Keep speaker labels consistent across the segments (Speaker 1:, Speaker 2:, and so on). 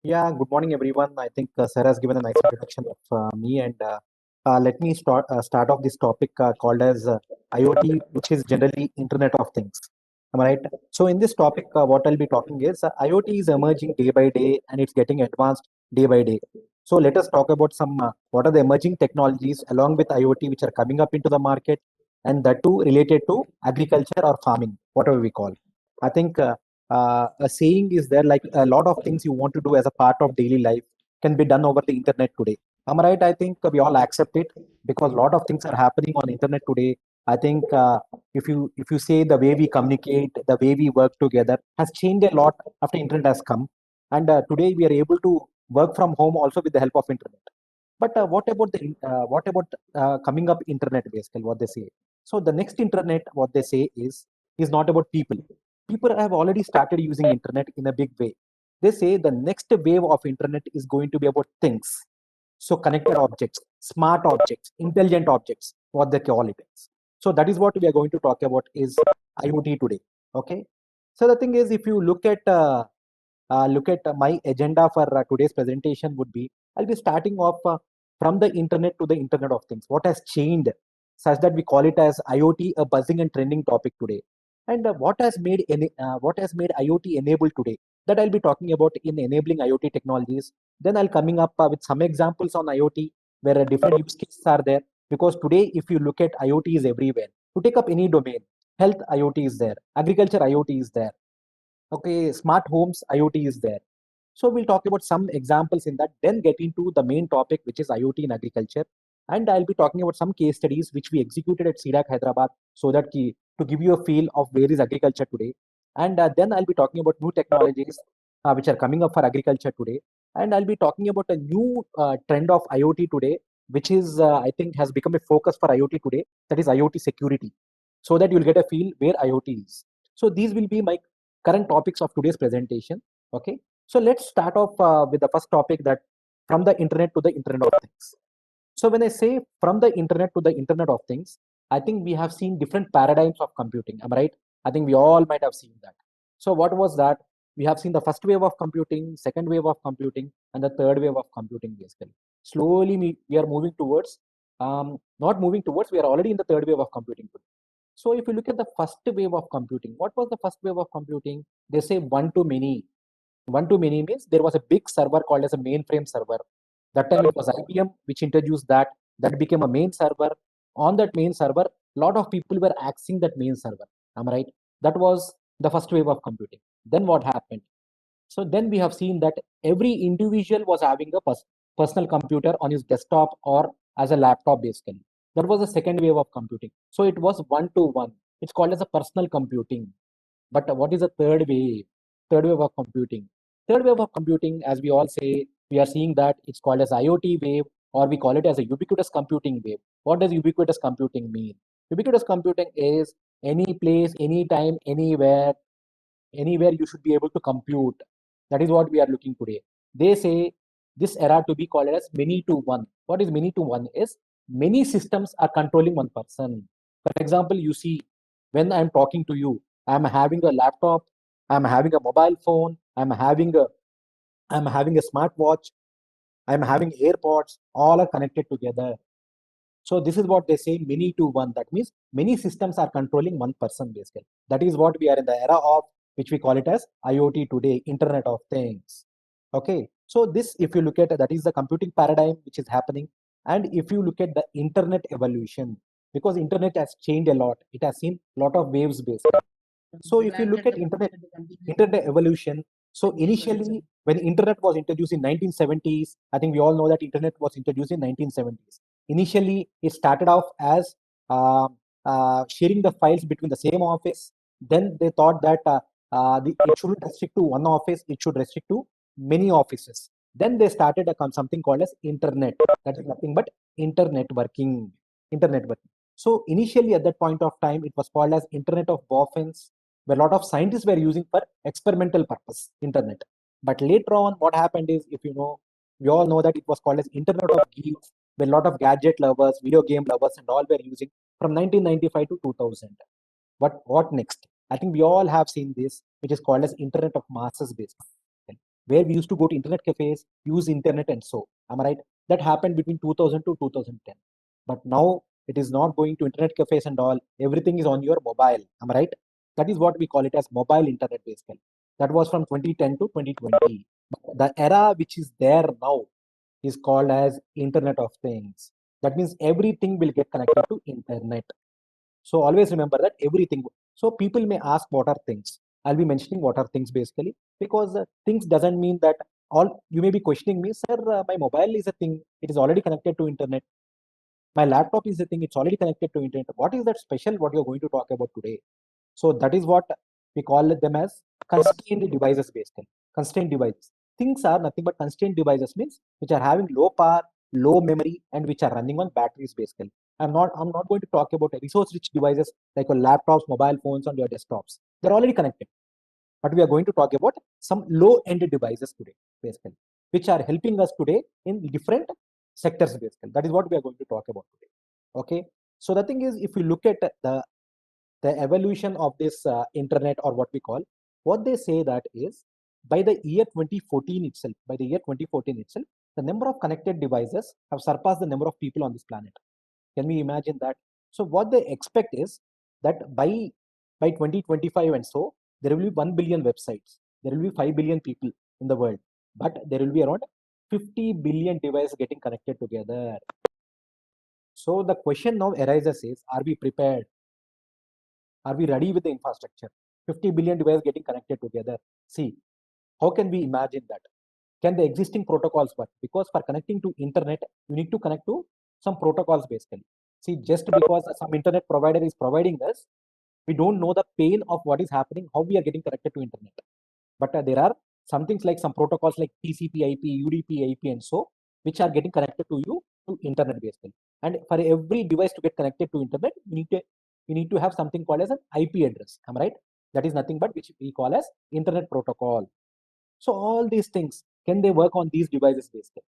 Speaker 1: Yeah, good morning, everyone. I think Sarah has given a nice introduction of me, and let me start off this topic called as IoT, which is generally Internet of Things. Am I right? So, in this topic, what I'll be talking is IoT is emerging day by day, and it's getting advanced day by day. So, let us talk about some what are the emerging technologies along with IoT which are coming up into the market, and that too related to agriculture or farming, whatever we call. I think. A saying is there like a lot of things you want to do as a part of daily life can be done over the internet today. Am I right? I think we all accept it because a lot of things are happening on internet today. I think if you say the way we communicate, the way we work together has changed a lot after internet has come, and today we are able to work from home also with the help of internet. But what about coming up internet basically what they say? So the next internet what they say is not about people. People have already started using internet in a big way. They say the next wave of internet is going to be about things. So connected objects, smart objects, intelligent objects, what they call it is. So that is what we are going to talk about is IoT today. Okay. So the thing is, if you look at my agenda for today's presentation would be I'll be starting off from the internet to the Internet of Things. What has changed such that we call it as IoT, a buzzing and trending topic today, and what has made IoT enabled today. That I'll be talking about in enabling IoT technologies. Then I'll coming up with some examples on IoT where different use cases are there. Because today, if you look at IoT is everywhere. To take up any domain, health IoT is there, agriculture IoT is there. Okay, smart homes IoT is there. So we'll talk about some examples in that, then get into the main topic, which is IoT in agriculture. And I'll be talking about some case studies which we executed at CDAC Hyderabad so that to give you a feel of where is agriculture today. And then I'll be talking about new technologies which are coming up for agriculture today. And I'll be talking about a new trend of IoT today, which is, I think, has become a focus for IoT today. That is IoT security. So that you'll get a feel where IoT is. So these will be my current topics of today's presentation. Okay. So let's start off with the first topic that from the internet to the Internet of Things. So when I say from the internet to the Internet of Things, I think we have seen different paradigms of computing. Am I right? I think we all might have seen that. So what was that? We have seen the first wave of computing, second wave of computing, and the third wave of computing basically. Slowly we are moving towards, not moving towards, we are already in the third wave of computing today. So if you look at the first wave of computing, what was the first wave of computing? They say one to many. One to many means there was a big server called as a mainframe server. That time it was IBM which introduced that. That became a main server. On that main server, a lot of people were accessing that main server. Am I right? That was the first wave of computing. Then what happened? So then we have seen that every individual was having a personal computer on his desktop or as a laptop basically. That was the second wave of computing. So it was one to one. It's called as a personal computing. But what is the third wave? Third wave of computing. Third wave of computing, as we all say, we are seeing that it's called as IoT wave, or we call it as a ubiquitous computing wave. What does ubiquitous computing mean? Ubiquitous computing is any place, anytime, anywhere you should be able to compute. That is what we are looking today. They say this era to be called as many to one. What is many to one is many systems are controlling one person. For example, you see, when I'm talking to you, I'm having a laptop, I'm having a mobile phone, I'm having a smartwatch, I'm having AirPods, all are connected together. So this is what they say many to one. That means many systems are controlling one person basically. That is what we are in the era of, which we call it as IoT today, Internet of Things. Okay. So this, if you look at that is the computing paradigm which is happening. And if you look at the internet evolution, because internet has changed a lot, it has seen a lot of waves basically. So if you look at internet evolution, so initially when internet was introduced in 1970s, I think we all know that internet was introduced in 1970s. Initially, it started off as uh, sharing the files between the same office. Then they thought that it shouldn't restrict to one office; it should restrict to many offices. Then they started something called as internet. That is nothing but internet working. Internet working. So initially, at that point of time, it was called as Internet of Boffins, where a lot of scientists were using for experimental purpose internet. But later on, what happened is, if you know, we all know that it was called as Internet of Geeks, where a lot of gadget lovers, video game lovers, and all were using from 1995 to 2000. What next? I think we all have seen this, which is called as Internet of Masses based. where we used to go to internet cafes, use internet and so. Am I right? That happened between 2000 to 2010. But now it is not going to internet cafes and all. Everything is on your mobile. Am I right? That is what we call it as mobile internet basically. That was from 2010 to 2020. The era which is there now is called as Internet of Things. That means everything will get connected to internet. So always remember that everything. So people may ask what are things. I'll be mentioning what are things basically, because things doesn't mean that all. You may be questioning me, sir. My mobile is a thing. It is already connected to internet. My laptop is a thing. It's already connected to internet. What is that special? What you're going to talk about today? So that is what we call them as constrained devices basically. Constrained devices. Things are nothing but constrained devices means which are having low power, low memory, and which are running on batteries basically. I'm not going to talk about resource-rich devices like your laptops, mobile phones, and your desktops. They're already connected. But we are going to talk about some low-end devices today, basically, which are helping us today in different sectors basically. That is what we are going to talk about today. Okay. So the thing is, if you look at the evolution of this internet, or what they say that is by the year 2014 itself, the number of connected devices have surpassed the number of people on this planet. Can we imagine that? So what they expect is that by 2025 and so there will be 1 billion websites, there will be 5 billion people in the world, but there will be around 50 billion devices getting connected together. So the question now arises is, are we prepared? Are we ready with the infrastructure? 50 billion devices getting connected together. See, how can we imagine that? Can the existing protocols work? Because for connecting to internet, you need to connect to some protocols basically. See, just because some internet provider is providing us, we don't know the pain of what is happening, how we are getting connected to internet. But there are some things like some protocols like TCP/IP, UDP/IP, and so, which are getting connected to you to internet basically. And for every device to get connected to internet, you need to have something called as an IP address. Am I right? That is nothing but which we call as internet protocol. So all these things, can they work on these devices basically?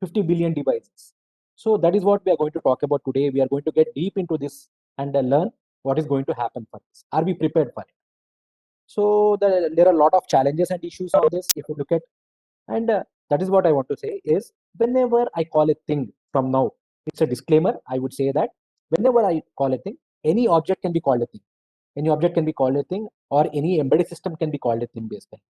Speaker 1: 50 billion devices. So that is what we are going to talk about today. We are going to get deep into this and learn what is going to happen for this. Are we prepared for it? So there are a lot of challenges and issues on this. If you look at, and that is what I want to say is, whenever I call a thing from now, it's a disclaimer. I would say that whenever I call a thing, any object can be called a thing. Any object can be called a thing, or any embedded system can be called a thing basically.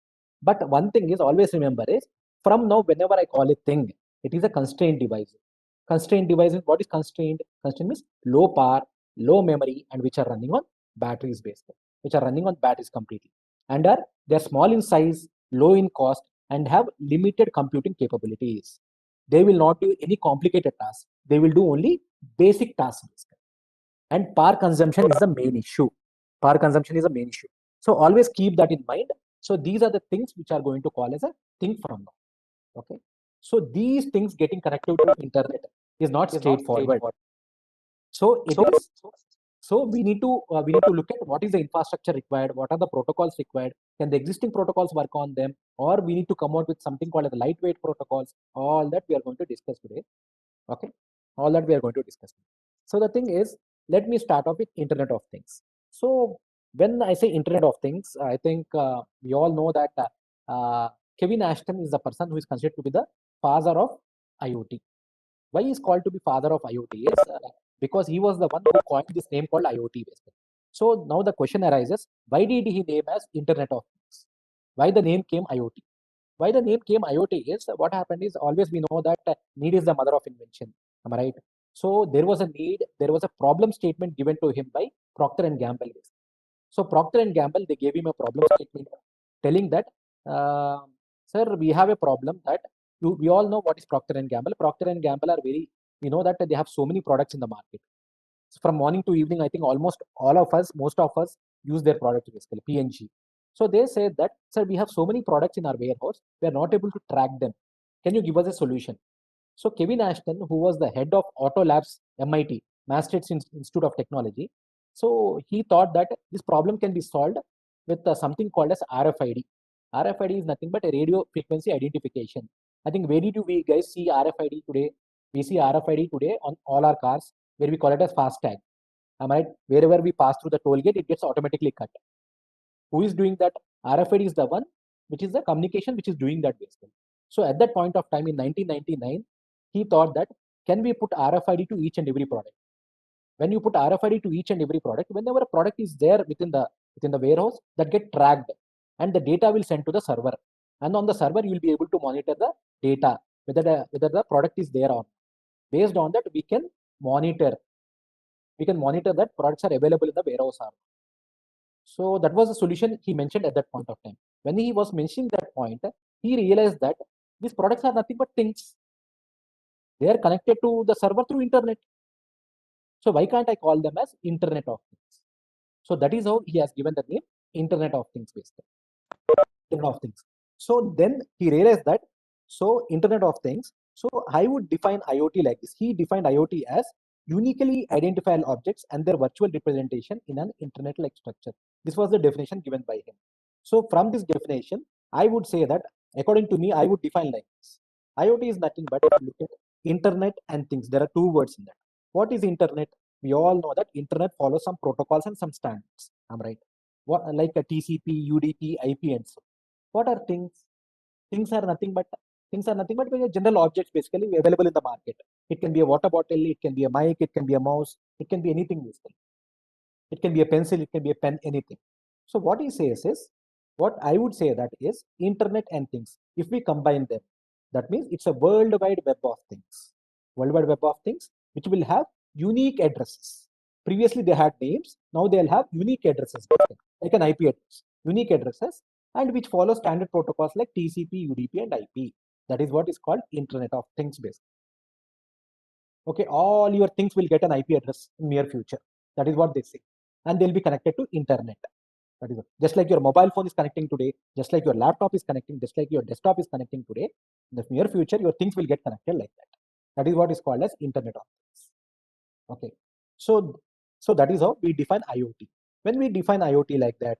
Speaker 1: But one thing is always remember is, from now, whenever I call a thing, it is a constrained device. Constrained devices, what is constrained? Constrained means low power, low memory, and which are running on batteries basically, which are running on batteries completely. And they're small in size, low in cost, and have limited computing capabilities. They will not do any complicated tasks. They will do only basic tasks basically. And power consumption is the main issue. Power consumption is a main issue. So always keep that in mind. So these are the things which are going to call as a thing from now. Okay. So these things getting connected to internet is not straightforward. So it is. So we need to look at what is the infrastructure required, what are the protocols required, can the existing protocols work on them, or we need to come out with something called as lightweight protocols. All that we are going to discuss today. Okay, all that we are going to discuss. So the thing is, let me start off with Internet of Things. So when I say Internet of Things, I think we all know that Kevin Ashton is the person who is considered to be the father of IoT. Why he is called to be father of IoT is because he was the one who coined this name called IoT basically. So now the question arises, why did he name as Internet of Things? Why the name came IoT? Why the name came IoT is, what happened is, always we know that need is the mother of invention. Am I right? So there was a need, there was a problem statement given to him by Procter and Gamble. So Procter and Gamble, they gave him a problem statement telling that, uh, sir, we have a problem that we all know what is Procter and Gamble. Procter and Gamble are we know that they have so many products in the market. So from morning to evening, I think almost all of us, most of us use their products basically, P&G. So they said that, sir, we have so many products in our warehouse, we are not able to track them. Can you give us a solution? So Kevin Ashton, who was the head of Auto Labs, MIT, Massachusetts Institute of Technology, so he thought that this problem can be solved with something called as RFID. RFID is nothing but a radio frequency identification. I think where do we guys see RFID today? We see RFID today on all our cars, where we call it as FASTag. Am I right? Wherever we pass through the toll gate, it gets automatically cut. Who is doing that? RFID is the one which is the communication which is doing that basically. So at that point of time in 1999, he thought that can we put RFID to each and every product? When you put RFID to each and every product, whenever a product is there within the warehouse, that get tracked and the data will send to the server. And on the server, you will be able to monitor the data, whether the product is there or not. Based on that, we can monitor that products are available in the warehouse or not. So that was the solution he mentioned at that point of time. When he was mentioning that point, he realized that these products are nothing but things. They are connected to the server through internet. So why can't I call them as Internet of Things? So that is how he has given the name Internet of Things basically. Internet of Things. So then he realized that, so Internet of Things, so I would define IoT like this. He defined IoT as uniquely identifiable objects and their virtual representation in an internet-like structure. This was the definition given by him. So from this definition, I would say that, according to me, I would define like this. IoT is nothing but, look at internet and things. There are two words in that. What is internet? We all know that internet follows some protocols and some standards. I'm right. What, like a TCP, UDP, IP, and so. What are things? Things are nothing but general objects basically available in the market. It can be a water bottle, it can be a mic, it can be a mouse, it can be anything basically. It can be a pencil, it can be a pen, anything. So what he says is, what I would say that is internet and things. If we combine them, that means it's a worldwide web of things. Worldwide web of things, which will have unique addresses. Previously they had names, now they'll have unique addresses, like an IP address, unique addresses, and which follow standard protocols like TCP, UDP, and IP. That is what is called Internet of Things based. Okay, all your things will get an IP address in near future. That is what they say, and they'll be connected to internet. That is just like your mobile phone is connecting today, just like your laptop is connecting, just like your desktop is connecting today. In the near future, your things will get connected like that. That is what is called as Internet of Things. Okay, so that is how we define IoT. When we define IoT like that,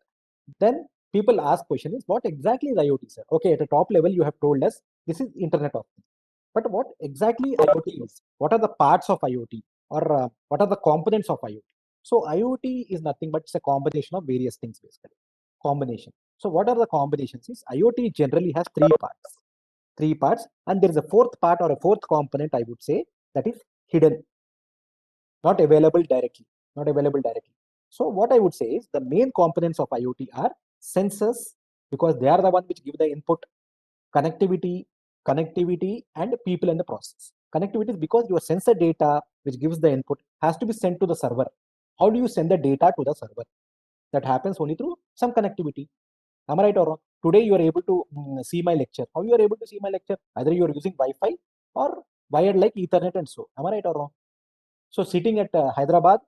Speaker 1: then people ask question is, what exactly is IoT, sir? Okay, at the top level, you have told us this is Internet of Things. But what exactly IoT is? What are the parts of IoT, or what are the components of IoT? So IoT is nothing but it's a combination of various things basically. Combination. So what are the combinations? Is IoT generally has three parts, and there is a fourth part or a fourth component, I would say, that is hidden, not available directly. So what I would say is the main components of IoT are sensors, because they are the one which give the input, connectivity, and people in the process. Connectivity is because your sensor data which gives the input has to be sent to the server. How do you send the data to the server? That happens only through some connectivity. Am I right or wrong? Today you are able to see my lecture. How you are able to see my lecture? Either you are using Wi-Fi or wired like Ethernet and so. Am I right or wrong? So sitting at Hyderabad,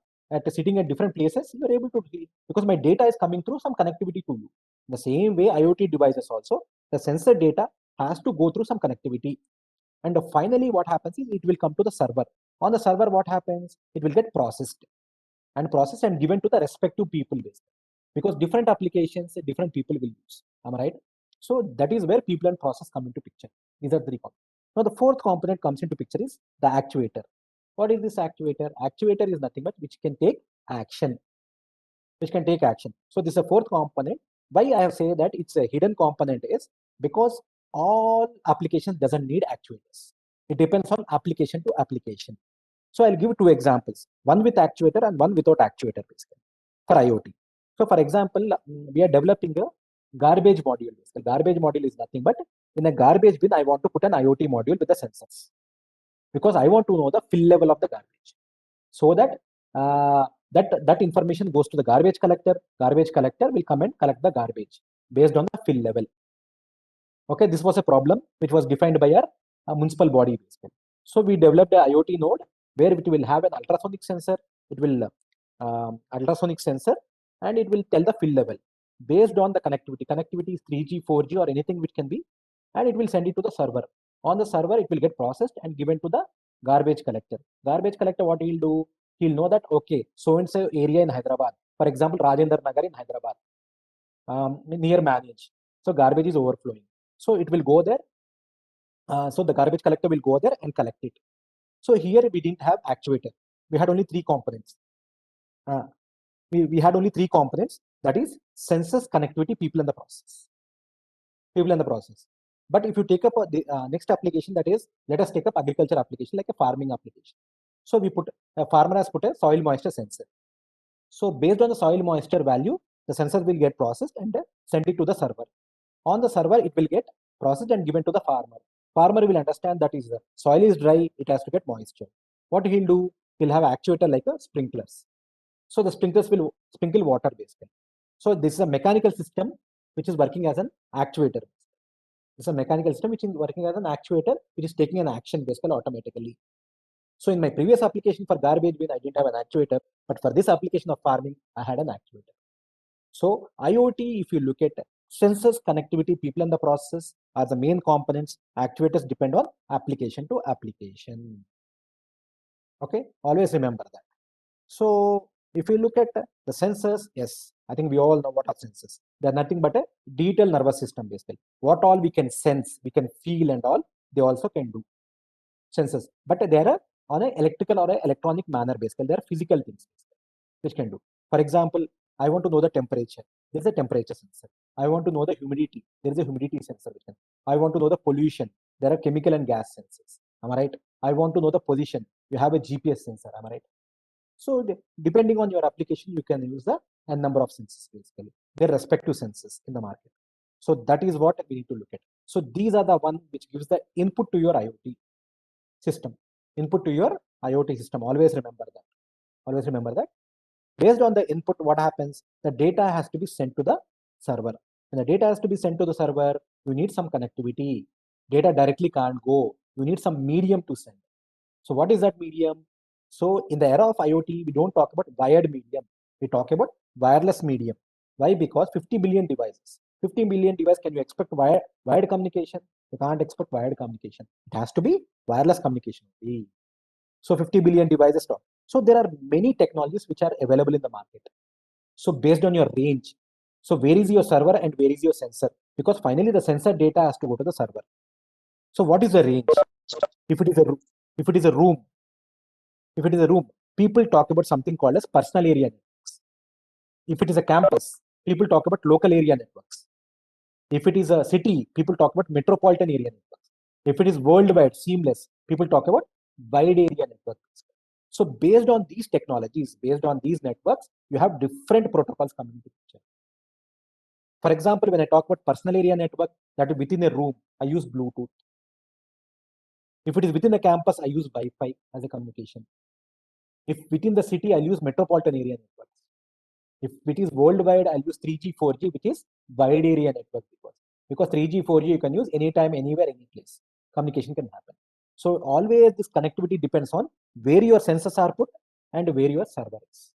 Speaker 1: sitting at different places, you are able to see, because my data is coming through some connectivity to you. The same way IoT devices also, the sensor data has to go through some connectivity. And finally, what happens is it will come to the server. On the server, what happens? It will get processed and given to the respective people based. Because different applications, different people will use. Am I right? So that is where people and process come into picture. These are three components. Now the fourth component comes into picture is the actuator. What is this actuator? Actuator is nothing but which can take action. So this is a fourth component. Why I have said that it's a hidden component is because all applications doesn't need actuators. It depends on application to application. So I'll give two examples, one with actuator and one without actuator basically for IoT. So for example, we are developing a garbage module. The garbage module is nothing but in a garbage bin, I want to put an IoT module with the sensors, because I want to know the fill level of the garbage, so that that information goes to the garbage collector. Garbage collector will come and collect the garbage based on the fill level. Okay, this was a problem which was defined by our municipal body basically. So we developed a IoT node where it will have an ultrasonic sensor. It will ultrasonic sensor, and it will tell the fill level based on the connectivity. Connectivity is 3G, 4G, or anything which can be, and it will send it to the server. On the server, it will get processed and given to the garbage collector. Garbage collector, what he'll do? He'll know that, okay, so and so area in Hyderabad, for example, Rajendra Nagar in Hyderabad, near Manage. So garbage is overflowing. So it will go there. So the garbage collector will go there and collect it. So here we didn't have actuator. We had only three components. We had only three components, that is sensors, connectivity, people, and the process. people in the process. But if you take up the next application, that is, let us take up agriculture application like a farming application. So we put a farmer has put a soil moisture sensor. So based on the soil moisture value, the sensor will get processed and sent it to the server. On the server, it will get processed and given to the farmer. Farmer will understand that is the soil is dry, it has to get moisture. What he'll do, he'll have actuator like a sprinklers. So the sprinklers will sprinkle water basically. So this is a mechanical system which is working as an actuator. It's a mechanical system which is working as an actuator, which is taking an action basically automatically. So in my previous application for garbage bin, I didn't have an actuator, but for this application of farming, I had an actuator. So IoT, if you look at sensors, connectivity, people, and the process are the main components. Actuators depend on application to application. Okay, always remember that. So if you look at the sensors, yes, I think we all know what are sensors. They're nothing but a detailed nervous system basically. What all we can sense, we can feel and all, they also can do sensors. But they are on an electrical or an electronic manner basically. They are physical things which can do. For example, I want to know the temperature. There is a temperature sensor. I want to know the humidity. There is a humidity sensor. Which can. I want to know the pollution. There are chemical and gas sensors. Am I right? I want to know the position. You have a GPS sensor. Am I right? So depending on your application, you can use the n number of sensors basically. Their respective sensors in the market. So that is what we need to look at. So these are the one which gives the input to your IoT system. Input to your IoT system. Always remember that. Always remember that. Based on the input, what happens? The data has to be sent to the server. When the data has to be sent to the server, you need some connectivity. Data directly can't go. You need some medium to send. So what is that medium? So in the era of IoT, we don't talk about wired medium. We talk about wireless medium. Why? Because 50 billion devices. 50 billion devices, can you expect wired communication? You can't expect wired communication. It has to be wireless communication. So 50 billion devices talk. So there are many technologies which are available in the market. So based on your range, so where is your server and where is your sensor? Because finally the sensor data has to go to the server. So what is the range? If it is a if it is a room, if it is a room, people talk about something called as personal area networks. If it is a campus, people talk about local area networks. If it is a city, people talk about metropolitan area networks. If it is worldwide, seamless, people talk about wide area networks. So based on these technologies, based on these networks, you have different protocols coming into picture. For example, when I talk about personal area network, that is within a room, I use Bluetooth. If it is within a campus, I use Wi-Fi as a communication. If within the city, I'll use metropolitan area networks. If it is worldwide, I'll use 3G, 4G, which is wide area network because 3G, 4G you can use anytime, anywhere, any place. Communication can happen. So always this connectivity depends on where your sensors are put and where your server is.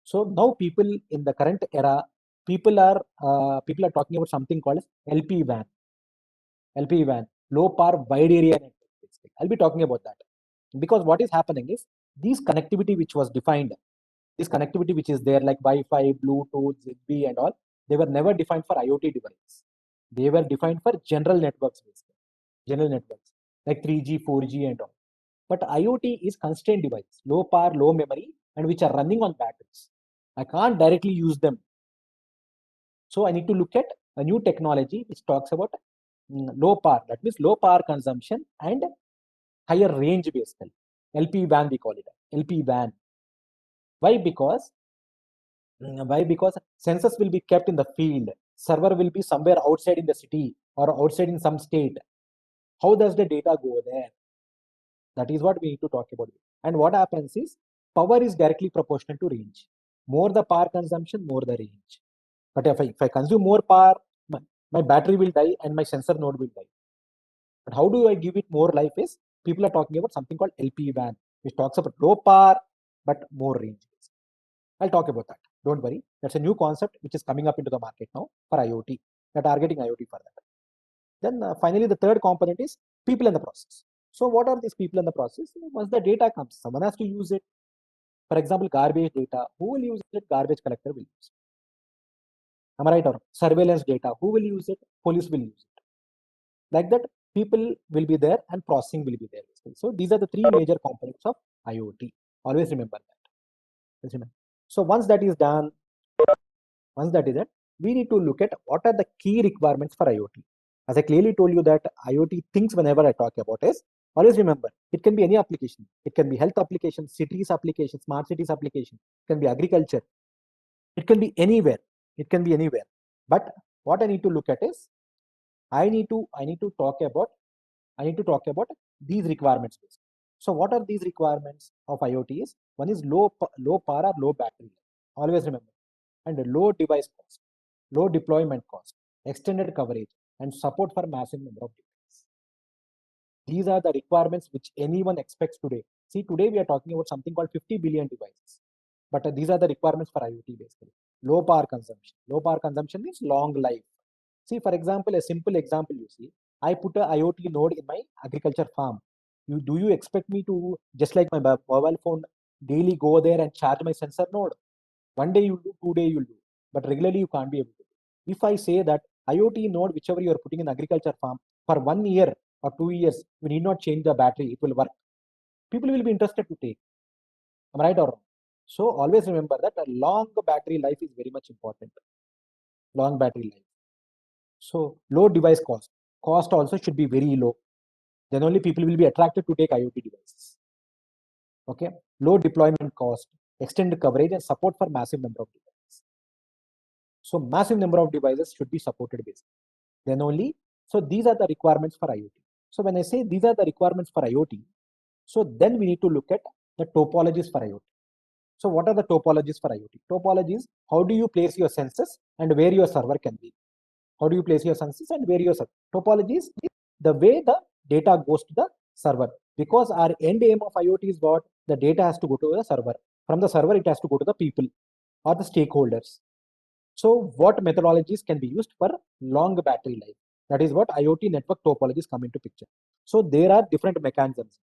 Speaker 1: So now people in the current era, people are talking about something called LP WAN. LP WAN, low power wide area network. I'll be talking about that because what is happening is these connectivity which was defined, this connectivity which is there like Wi-Fi, Bluetooth, Zigbee and all, they were never defined for IoT devices. They were defined for general networks, basically. General networks like 3G, 4G and all. But IoT is constrained devices, low power, low memory, and which are running on batteries. I can't directly use them. So I need to look at a new technology which talks about low power. That means low power consumption and higher range basically. LP WAN we call it. LP WAN. Why? Because sensors will be kept in the field. Server will be somewhere outside in the city or outside in some state. How does the data go there? That is what we need to talk about. And what happens is power is directly proportional to range. More the power consumption, more the range. But if I consume more power, my battery will die and my sensor node will die. But how do I give it more life is people are talking about something called LP WAN, which talks about low power but more range. I'll talk about that. Don't worry. That's a new concept which is coming up into the market now for IoT. They're targeting IoT for that. Then finally, the third component is people in the process. So what are these people in the process? Once the data comes, someone has to use it. For example, garbage data. Who will use it? Garbage collector will use it. Am I right? Or surveillance data. Who will use it? Police will use it. Like that, people will be there and processing will be there. So these are the three major components of IoT. Always remember that. So once that is done, once that is it, we need to look at what are the key requirements for IoT. As I clearly told you that IoT things whenever I talk about is, always remember, it can be any application. It can be health application, cities application, smart cities application, it can be agriculture, it can be anywhere. It can be anywhere. But what I need to look at is, I need to talk about these requirements. So what are these requirements of IoT is, one is low power or low battery. Always remember. And low device cost, low deployment cost, extended coverage, and support for massive number of devices. These are the requirements which anyone expects today. See, today we are talking about something called 50 billion devices. But these are the requirements for IoT basically. Low power consumption. Low power consumption means long life. See, for example, a simple example you see, I put a IoT node in my agriculture farm. Do you expect me to, just like my mobile phone, daily go there and charge my sensor node? One day you'll do, 2 day you'll do, but regularly you can't be able to do. If I say that IoT node, whichever you are putting in agriculture farm, for 1 year or 2 years, we need not change the battery, it will work. People will be interested to take. Am I right or wrong? So always remember that a long battery life is very much important. Long battery life. So low device cost. Cost also should be very low. Then only people will be attracted to take IoT devices. Okay. Low deployment cost, extended coverage, and support for massive number of devices. So massive number of devices should be supported basically. Then only, so these are the requirements for IoT. So when I say these are the requirements for IoT, so then we need to look at the topologies for IoT. So what are the topologies for IoT? Topologies, how do you place your sensors and where your server can be? How do you place your sensors and where your server? Topologies is the way the data goes to the server. Because our end aim of IoT is what? The data has to go to the server. From the server, it has to go to the people or the stakeholders. So what methodologies can be used for long battery life? That is what IoT network topologies come into picture. So there are different mechanisms.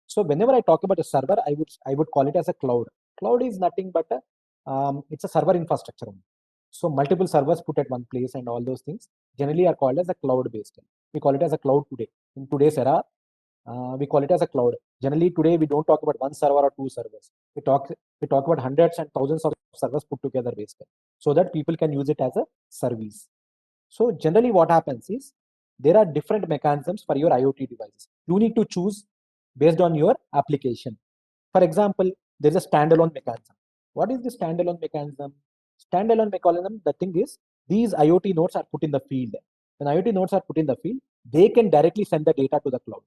Speaker 1: So whenever I talk about a server, I would call it as a cloud. Cloud is nothing but it's a server infrastructure only. So multiple servers put at one place and all those things generally are called as a cloud based. We call it as a cloud today. In today's era, we call it as a cloud. Generally today we don't talk about one server or two servers. We talk about hundreds and thousands of servers put together basically, so that people can use it as a service. So generally what happens is, there are different mechanisms for your IoT devices. You need to choose based on your application. For example, there's a standalone mechanism. What is the standalone mechanism? Standalone mechanism, the thing is, these IoT nodes are put in the field. When IoT nodes are put in the field, they can directly send the data to the cloud.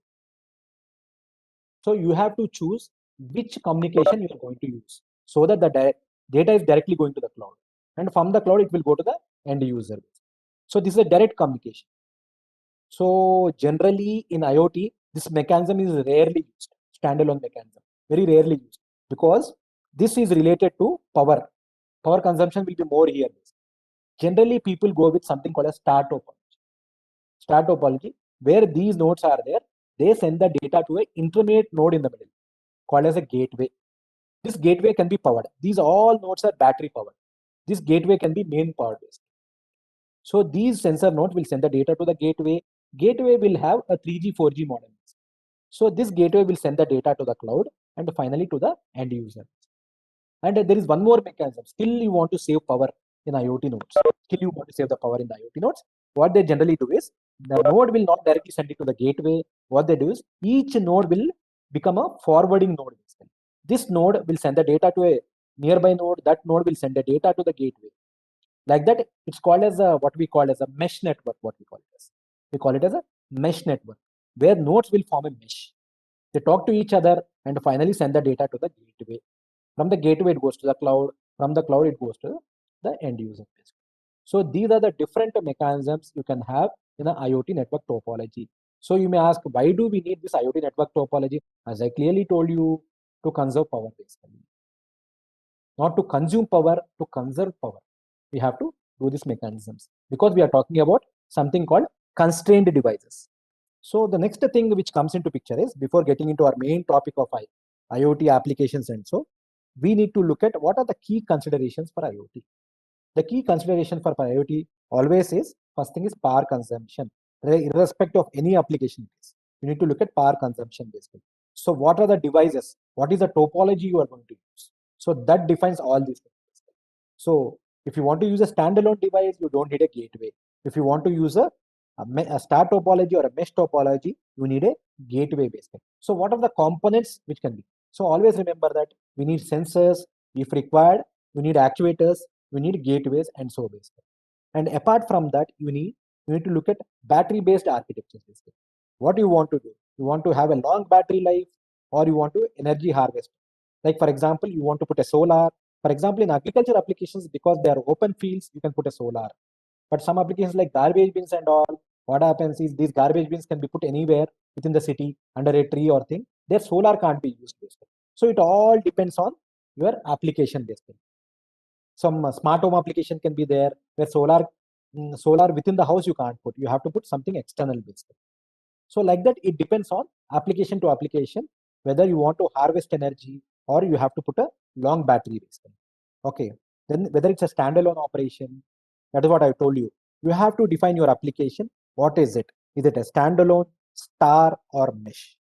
Speaker 1: So you have to choose which communication you are going to use, so that the data is directly going to the cloud. And from the cloud, it will go to the end user. So this is a direct communication. So generally in IoT, this mechanism is rarely used, standalone mechanism, very rarely used, because this is related to power. Power consumption will be more here. Generally, people go with something called a star topology. Star topology, where these nodes are there, they send the data to an intermediate node in the middle, called as a gateway. This gateway can be powered. These all nodes are battery powered. This gateway can be main power based. So these sensor nodes will send the data to the gateway. Gateway will have a 3G, 4G modem. So this gateway will send the data to the cloud and finally to the end user. And there is one more mechanism. Still you want to save power in IoT nodes. Still you want to save the power in the IoT nodes. What they generally do is, the node will not directly send it to the gateway. What they do is, each node will become a forwarding node. This node will send the data to a nearby node. That node will send the data to the gateway. Like that, it's called as what we call as a mesh network. What we call it as, we call it as a mesh network, where nodes will form a mesh. They talk to each other and finally send the data to the gateway. From the gateway, it goes to the cloud. From the cloud, it goes to the end user. So these are the different mechanisms you can have in an IoT network topology. So you may ask, why do we need this IoT network topology? As I clearly told you, to conserve power basically. Not to consume power, to conserve power. We have to do these mechanisms, because we are talking about something called constrained devices. So the next thing which comes into picture is, before getting into our main topic of IoT applications, and so we need to look at what are the key considerations for IoT. The key consideration for IoT always is, first thing is power consumption. Irrespective of any application, you need to look at power consumption basically. So what are the devices? What is the topology you are going to use? So that defines all these things. So If you want to use a standalone device, you don't need a gateway. If you want to use a star topology or a mesh topology, you need a gateway basically. So what are the components which can be? So always remember that we need sensors, if required, we need actuators, we need gateways, and so basically. And apart from that, you need to look at battery-based architectures basically. What you want to do? You want to have a long battery life, or you want to energy harvest. Like for example, you want to put a solar. For example, in agriculture applications, because they are open fields, you can put a solar. But some applications like garbage bins and all, what happens is these garbage bins can be put anywhere within the city, under a tree or thing. Their solar can't be used basically. So it all depends on your application basically. Some smart home application can be there where solar within the house you can't put. You have to put something external basically. So like that, it depends on application to application whether you want to harvest energy or you have to put a long battery basically. Okay. Then whether it's a standalone operation, that is what I told you. You have to define your application. What is it? Is it a standalone, star, or mesh?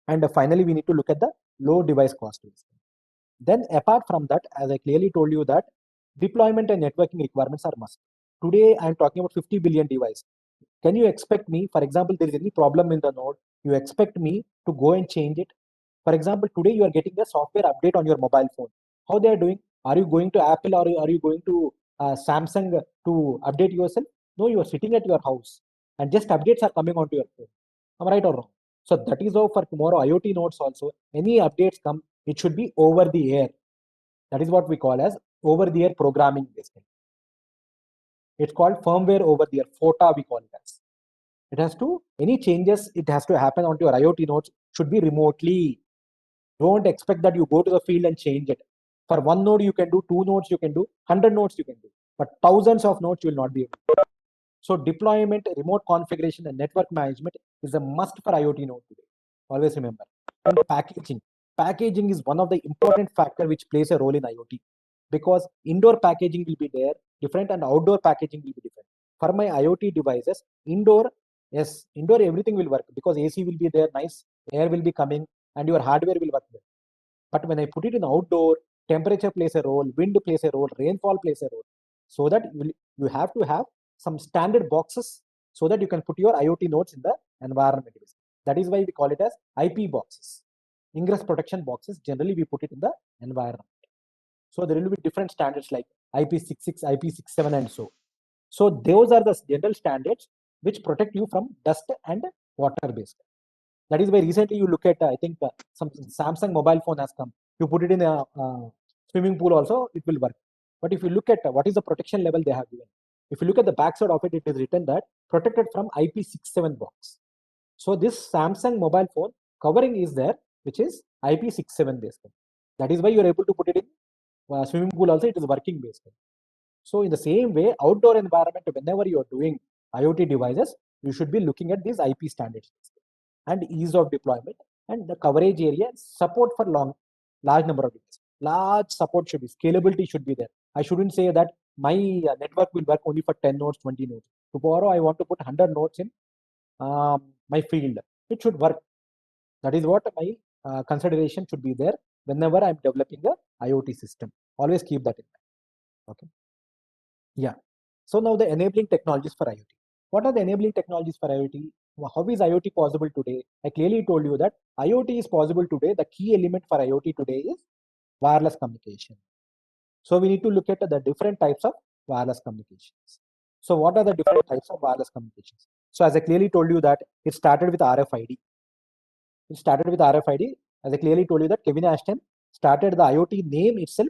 Speaker 1: And finally, we need to look at the low device cost. Then apart from that, as I clearly told you that deployment and networking requirements are must. Today, I'm talking about 50 billion device. Can you expect me, for example, there is any problem in the node, you expect me to go and change it? For example, today you are getting a software update on your mobile phone. How they are doing? Are you going to Apple or are you going to Samsung to update yourself? No, you are sitting at your house and just updates are coming onto your phone. Am I right or wrong? So that is how for tomorrow IoT nodes also, any updates come, it should be over the air. That is what we call as over the air programming basically. It's called firmware over the air, FOTA we call it as. It has to, any changes, it has to happen onto your IoT nodes, should be remotely. Don't expect that you go to the field and change it. For one node you can do, two nodes you can do, 100 nodes you can do, but thousands of nodes you will not be able to. So deployment, remote configuration, and network management is a must for IoT node today. Always remember. And packaging. Packaging is one of the important factor which plays a role in IoT, because indoor packaging will be there different and outdoor packaging will be different. For my IoT devices, indoor, yes, indoor everything will work because AC will be there, nice air will be coming, and your hardware will work there. But when I put it in outdoor, temperature plays a role, wind plays a role, rainfall plays a role. So that you have to have some standard boxes so that you can put your IoT nodes in the environment. That is why we call it as IP boxes. Ingress protection boxes, generally we put it in the environment. So there will be different standards like IP66, IP67 and so. So those are the general standards which protect you from dust and water based. That is why recently you look at, I think some Samsung mobile phone has come. You put it in a swimming pool also, it will work. But if you look at what is the protection level they have given, if you look at the backside of it, it is written that protected from IP67 box. So this Samsung mobile phone covering is there, which is IP67 based. That is why you are able to put it in swimming pool also, it is working based. So in the same way, outdoor environment, whenever you are doing IoT devices, you should be looking at these IP standards and ease of deployment and the coverage area, support for large number of devices. Large support should be, scalability should be there. I shouldn't say that my network will work only for 10 nodes, 20 nodes. Tomorrow I want to put 100 nodes in my field. It should work. That is what my consideration should be there whenever I'm developing a IoT system. Always keep that in mind. Okay. Yeah. So now the enabling technologies for IoT. What are the enabling technologies for IoT? How is IoT possible today? I clearly told you that IoT is possible today. The key element for IoT today is wireless communication. So we need to look at the different types of wireless communications. So what are the different types of wireless communications? So as I clearly told you that it started with RFID. It started with RFID. As I clearly told you that Kevin Ashton started the IoT name itself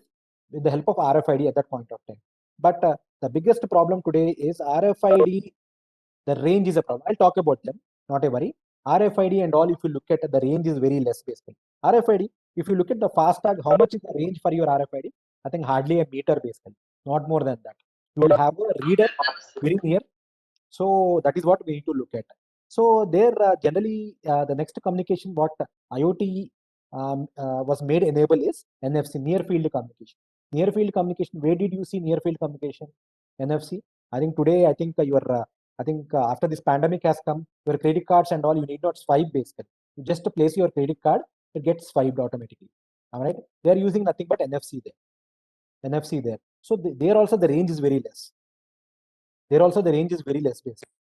Speaker 1: with the help of RFID at that point of time. But the biggest problem today is RFID, the range is a problem. I'll talk about them, not a worry. RFID and all, if you look at the range is very less basically. RFID, if you look at the FASTag, how much is the range for your RFID? I think hardly a meter basically, not more than that. You will have a reader very near. So that is what we need to look at. So there generally the next communication what IoT was made enable is NFC, near field communication. Near field communication, where did you see near field communication? NFC. I think today, I think after this pandemic has come, your credit cards and all, you need not swipe basically. You just place your credit card, it gets swiped automatically. All right. They are using nothing but NFC there. NFC there. So there also the range is very less. There also the range is very less basically.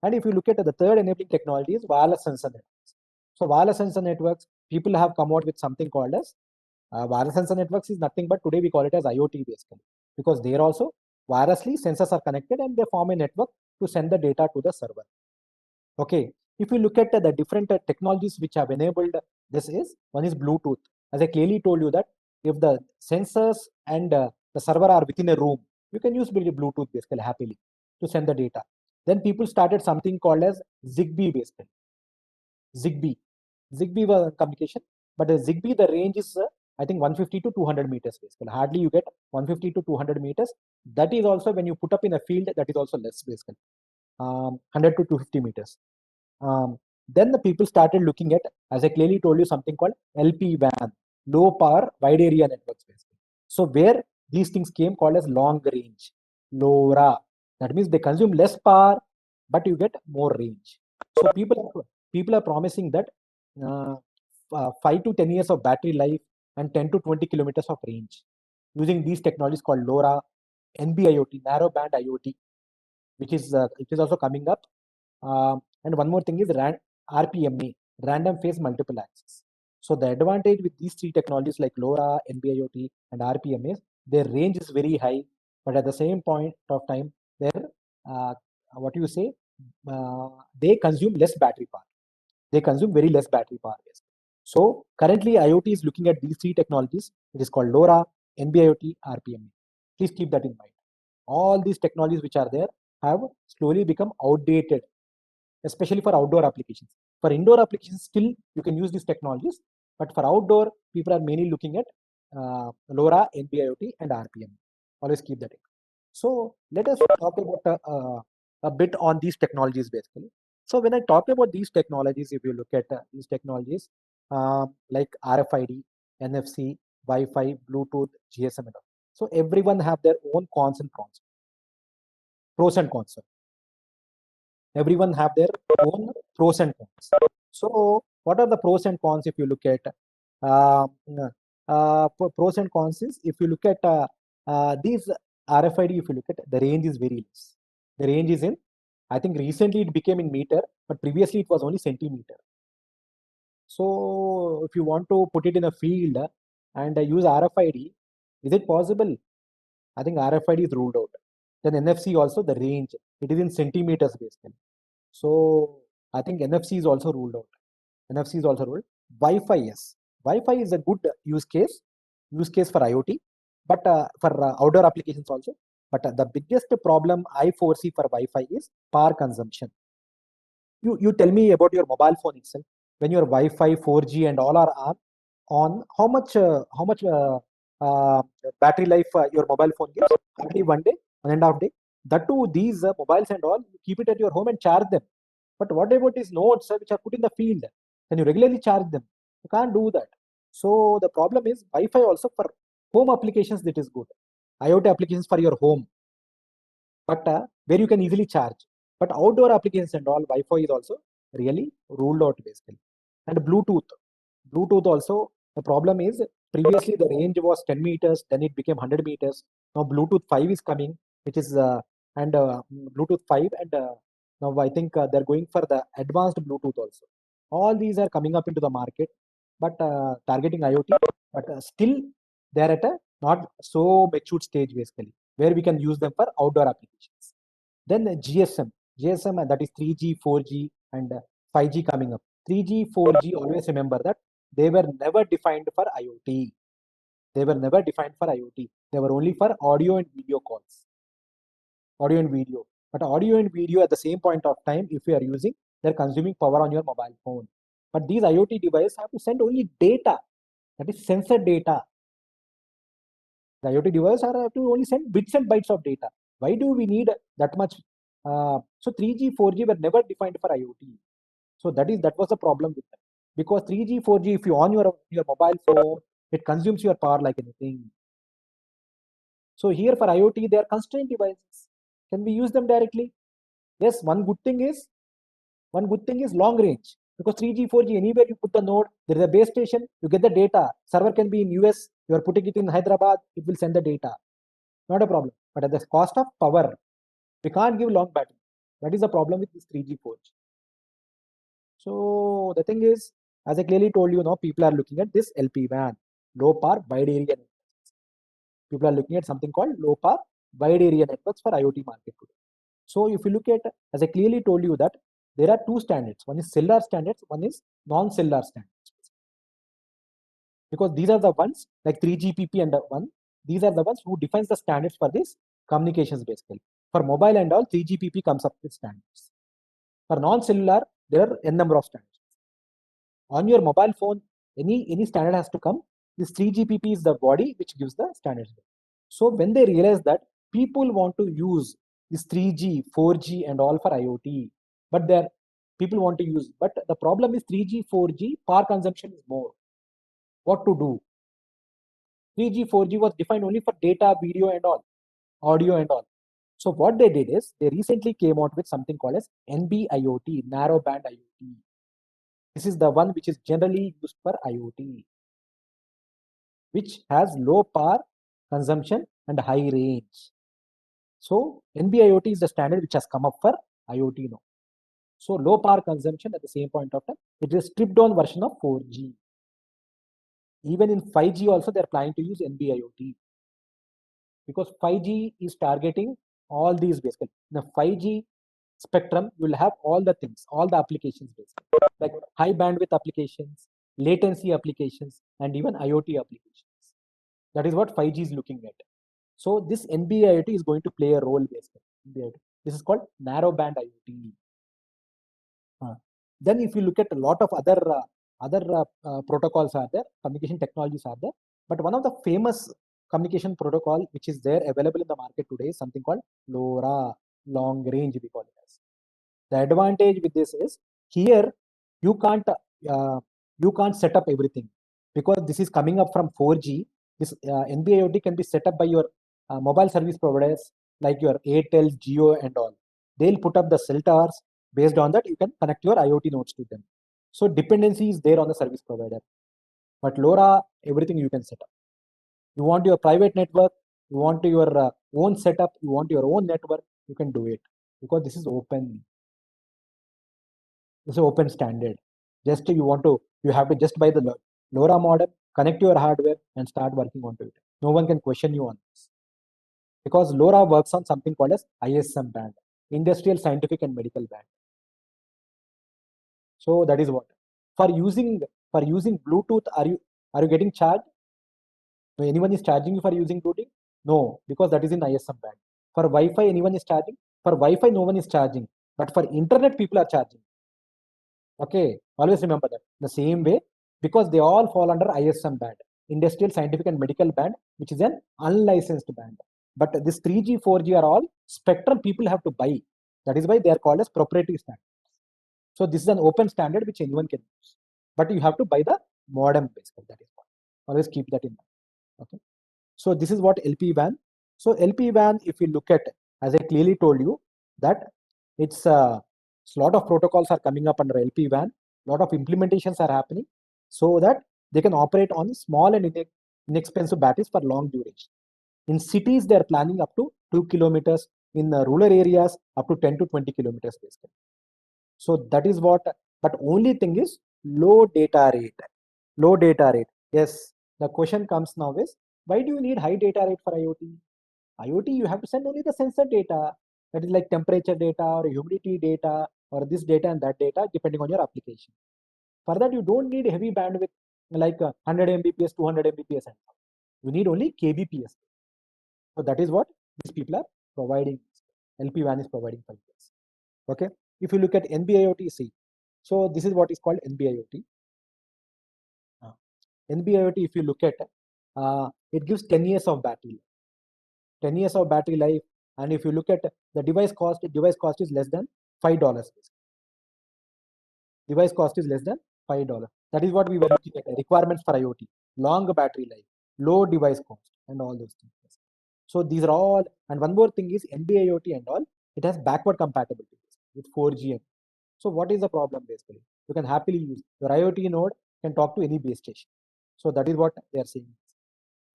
Speaker 1: And if you look at the third enabling technology is wireless sensor networks. So wireless sensor networks, people have come out with something called as wireless sensor networks is nothing but today we call it as IoT basically, because there also wirelessly sensors are connected and they form a network to send the data to the server. Okay, if you look at the different technologies which have enabled this is, one is Bluetooth. As I clearly told you that if the sensors and the server are within a room, you can use Bluetooth basically happily to send the data. Then people started something called as Zigbee basically. Zigbee was communication, but the Zigbee, the range is I think 150 to 200 meters basically. Hardly you get 150 to 200 meters. That is also when you put up in a field, that is also less basically. 100 to 250 meters. Then the people started looking at, as I clearly told you, something called LPWAN, low power wide area networks basically. So where these things came called as long range, LoRa. That means they consume less power, but you get more range. So people are promising that uh, 5 to 10 years of battery life and 10 to 20 kilometers of range using these technologies called LoRa, NB-IoT, narrow band IoT, which is it is also coming up. And one more thing is RPMA, random phase multiple access. So the advantage with these three technologies like LoRa, NB-IoT, and RPMA, their range is very high, but at the same point of time, their what you say, they consume less battery power. They consume very less battery power. So currently IoT is looking at these three technologies. It is called LoRa, NB-IoT, RPMA. Please keep that in mind. All these technologies which are there have slowly become outdated, especially for outdoor applications. For indoor applications, still you can use these technologies, but for outdoor, people are mainly looking at LoRa, NB-IoT, and RPM. Always keep that in. So let us talk about a bit on these technologies basically. So when I talk about these technologies, if you look at these technologies like RFID, NFC, Wi-Fi, Bluetooth, GSM, and all. So everyone have their own cons and pros, pros and cons. Everyone have their own pros and cons. So what are the pros and cons if you look at uh, pros and cons is, if you look at these RFID, if you look at the range is very less. The range is in, I think recently it became in meter, but previously it was only centimeter. So if you want to put it in a field and use RFID, is it possible? I think RFID is ruled out. Then NFC also, the range, it is in centimeters basically. So I think NFC is also ruled out. NFC is also ruled. Wi-Fi, yes. Wi-Fi is a good use case for IoT, but for outdoor applications also. But the biggest problem I foresee for Wi-Fi is power consumption. You tell me about your mobile phone itself. When your Wi-Fi, 4G, and all are on, how much battery life your mobile phone gives? Hardly 1 day, 1.5 day. That too, these mobiles and all, you keep it at your home and charge them. But what about these nodes which are put in the field? Can you regularly charge them? You can't do that. So the problem is Wi-Fi also for home applications, that is good. IoT applications for your home, but where you can easily charge. But outdoor applications and all, Wi-Fi is also really ruled out basically. And Bluetooth also, the problem is previously the range was 10 meters, then it became 100 meters. Now Bluetooth 5 is coming, which is and Bluetooth 5, and now I think they're going for the advanced Bluetooth also. All these are coming up into the market, but targeting IoT, but still they're at a not so matured stage basically, where we can use them for outdoor applications. Then GSM, and that is 3G, 4G, and 5G coming up. 3G, 4G, always remember that they were never defined for IoT. They were never defined for IoT. They were only for audio and video calls. Audio and video. But audio and video at the same point of time, if you are using, they're consuming power on your mobile phone. But these IoT devices have to send only data. That is sensor data. The IoT devices have to only send bits and bytes of data. Why do we need that much? So 3G, 4G were never defined for IoT. So that was the problem with them. Because 3G, 4G, if you on your mobile phone, it consumes your power like anything. So here for IoT, they are constrained devices. Can we use them directly? Yes, one good thing is long range. Because 3G, 4G, anywhere you put the node, there is a base station, you get the data. Server can be in US, you are putting it in Hyderabad, it will send the data. not a problem. But at the cost of power, we can't give long battery. That is the problem with this 3G, 4G. So the thing is, as I clearly told you, now people are looking at this LPWAN, low power wide area networks. People are looking at something called low power wide area networks for IoT market today. So if you look at, as I clearly told you that there are two standards. One is cellular standards, one is non-cellular standards. Because these are the ones like 3GPP and one, these are the ones who defines the standards for this communications basically. For mobile and all, 3GPP comes up with standards. For non-cellular, there are n number of standards. On your mobile phone, any standard has to come. This 3GPP is the body which gives the standards. So when they realize that people want to use this 3G, 4G and all for IoT, but people want to use, but the problem is 3G, 4G, power consumption is more. What to do? 3G, 4G was defined only for data, video and all, audio and all. So what they did is they recently came out with something called as NB-IoT, narrow band IoT. This is the one which is generally used for IoT, which has low power consumption and high range. So NB-IoT is the standard which has come up for IoT now. So low power consumption at the same point of time, it is a stripped down version of 4G. Even in 5G also they are planning to use NB-IoT because 5G is targeting all these basically. In the 5G spectrum, you will have all the things, all the applications basically, like high bandwidth applications, latency applications, and even IoT applications. That is what 5G is looking at. So this NB-IoT is going to play a role basically. This is called narrow band IoT. Then if you look at a lot of other protocols are there, communication technologies are there, but one of the famous communication protocol which is there available in the market today is something called LoRa, long range we call it as. The advantage with this is here you can't set up everything because this is coming up from 4G. This NB-IoT can be set up by your mobile service providers like your Airtel, Jio and all. They'll put up the cell towers. Based on that, you can connect your IoT nodes to them. So dependency is there on the service provider. But LoRa, everything you can set up. You want your private network, you want your own setup, you want your own network, you can do it because this is open. This is open standard. Just you have to just buy the LoRa modem, connect your hardware and start working onto it. No one can question you on this because LoRa works on something called as ISM band, industrial, scientific and medical band. So that is what for using Bluetooth. Are you getting charged? No, anyone is charging you for using Bluetooth? No, because that is in ISM band. For Wi-Fi, anyone is charging? For Wi-Fi, no one is charging. But for internet, people are charging. Okay, always remember that. The same way, because they all fall under ISM band, industrial, scientific, and medical band, which is an unlicensed band. But this 3G, 4G are all spectrum people have to buy. That is why they are called as proprietary standards. So this is an open standard which anyone can use. But you have to buy the modem basically. That is what. Always keep that in mind. Okay. So this is what LPWAN. So LPWAN, if you look at, as I clearly told you, that it's a lot of protocols are coming up under LPWAN. A lot of implementations are happening so that they can operate on small and inexpensive batteries for long duration. In cities, they are planning up to 2 kilometers. In rural areas, up to 10 to 20 kilometers basically. So that is what, but only thing is low data rate. Low data rate. Yes, the question comes now is, why do you need high data rate for IoT? IoT, you have to send only the sensor data. That is like temperature data or humidity data or this data and that data depending on your application. For that, you don't need heavy bandwidth like 100 Mbps, 200 Mbps. You need only kbps. So that is what these people are providing. LPWAN is providing for this. Okay. If you look at NB-IoT, see, so this is what is called NB-IoT. NB-IoT, if you look at, it gives 10 years of battery life. 10 years of battery life. And if you look at the device cost is less than $5. Device cost is less than $5. That is what we were looking at, requirements for IoT, long battery life, low device cost, and all those things. So these are all, and one more thing is NB-IoT and all, it has backward compatibility with 4G. So what is the problem basically? You can happily use your IoT node can talk to any base station. So that is what they are saying.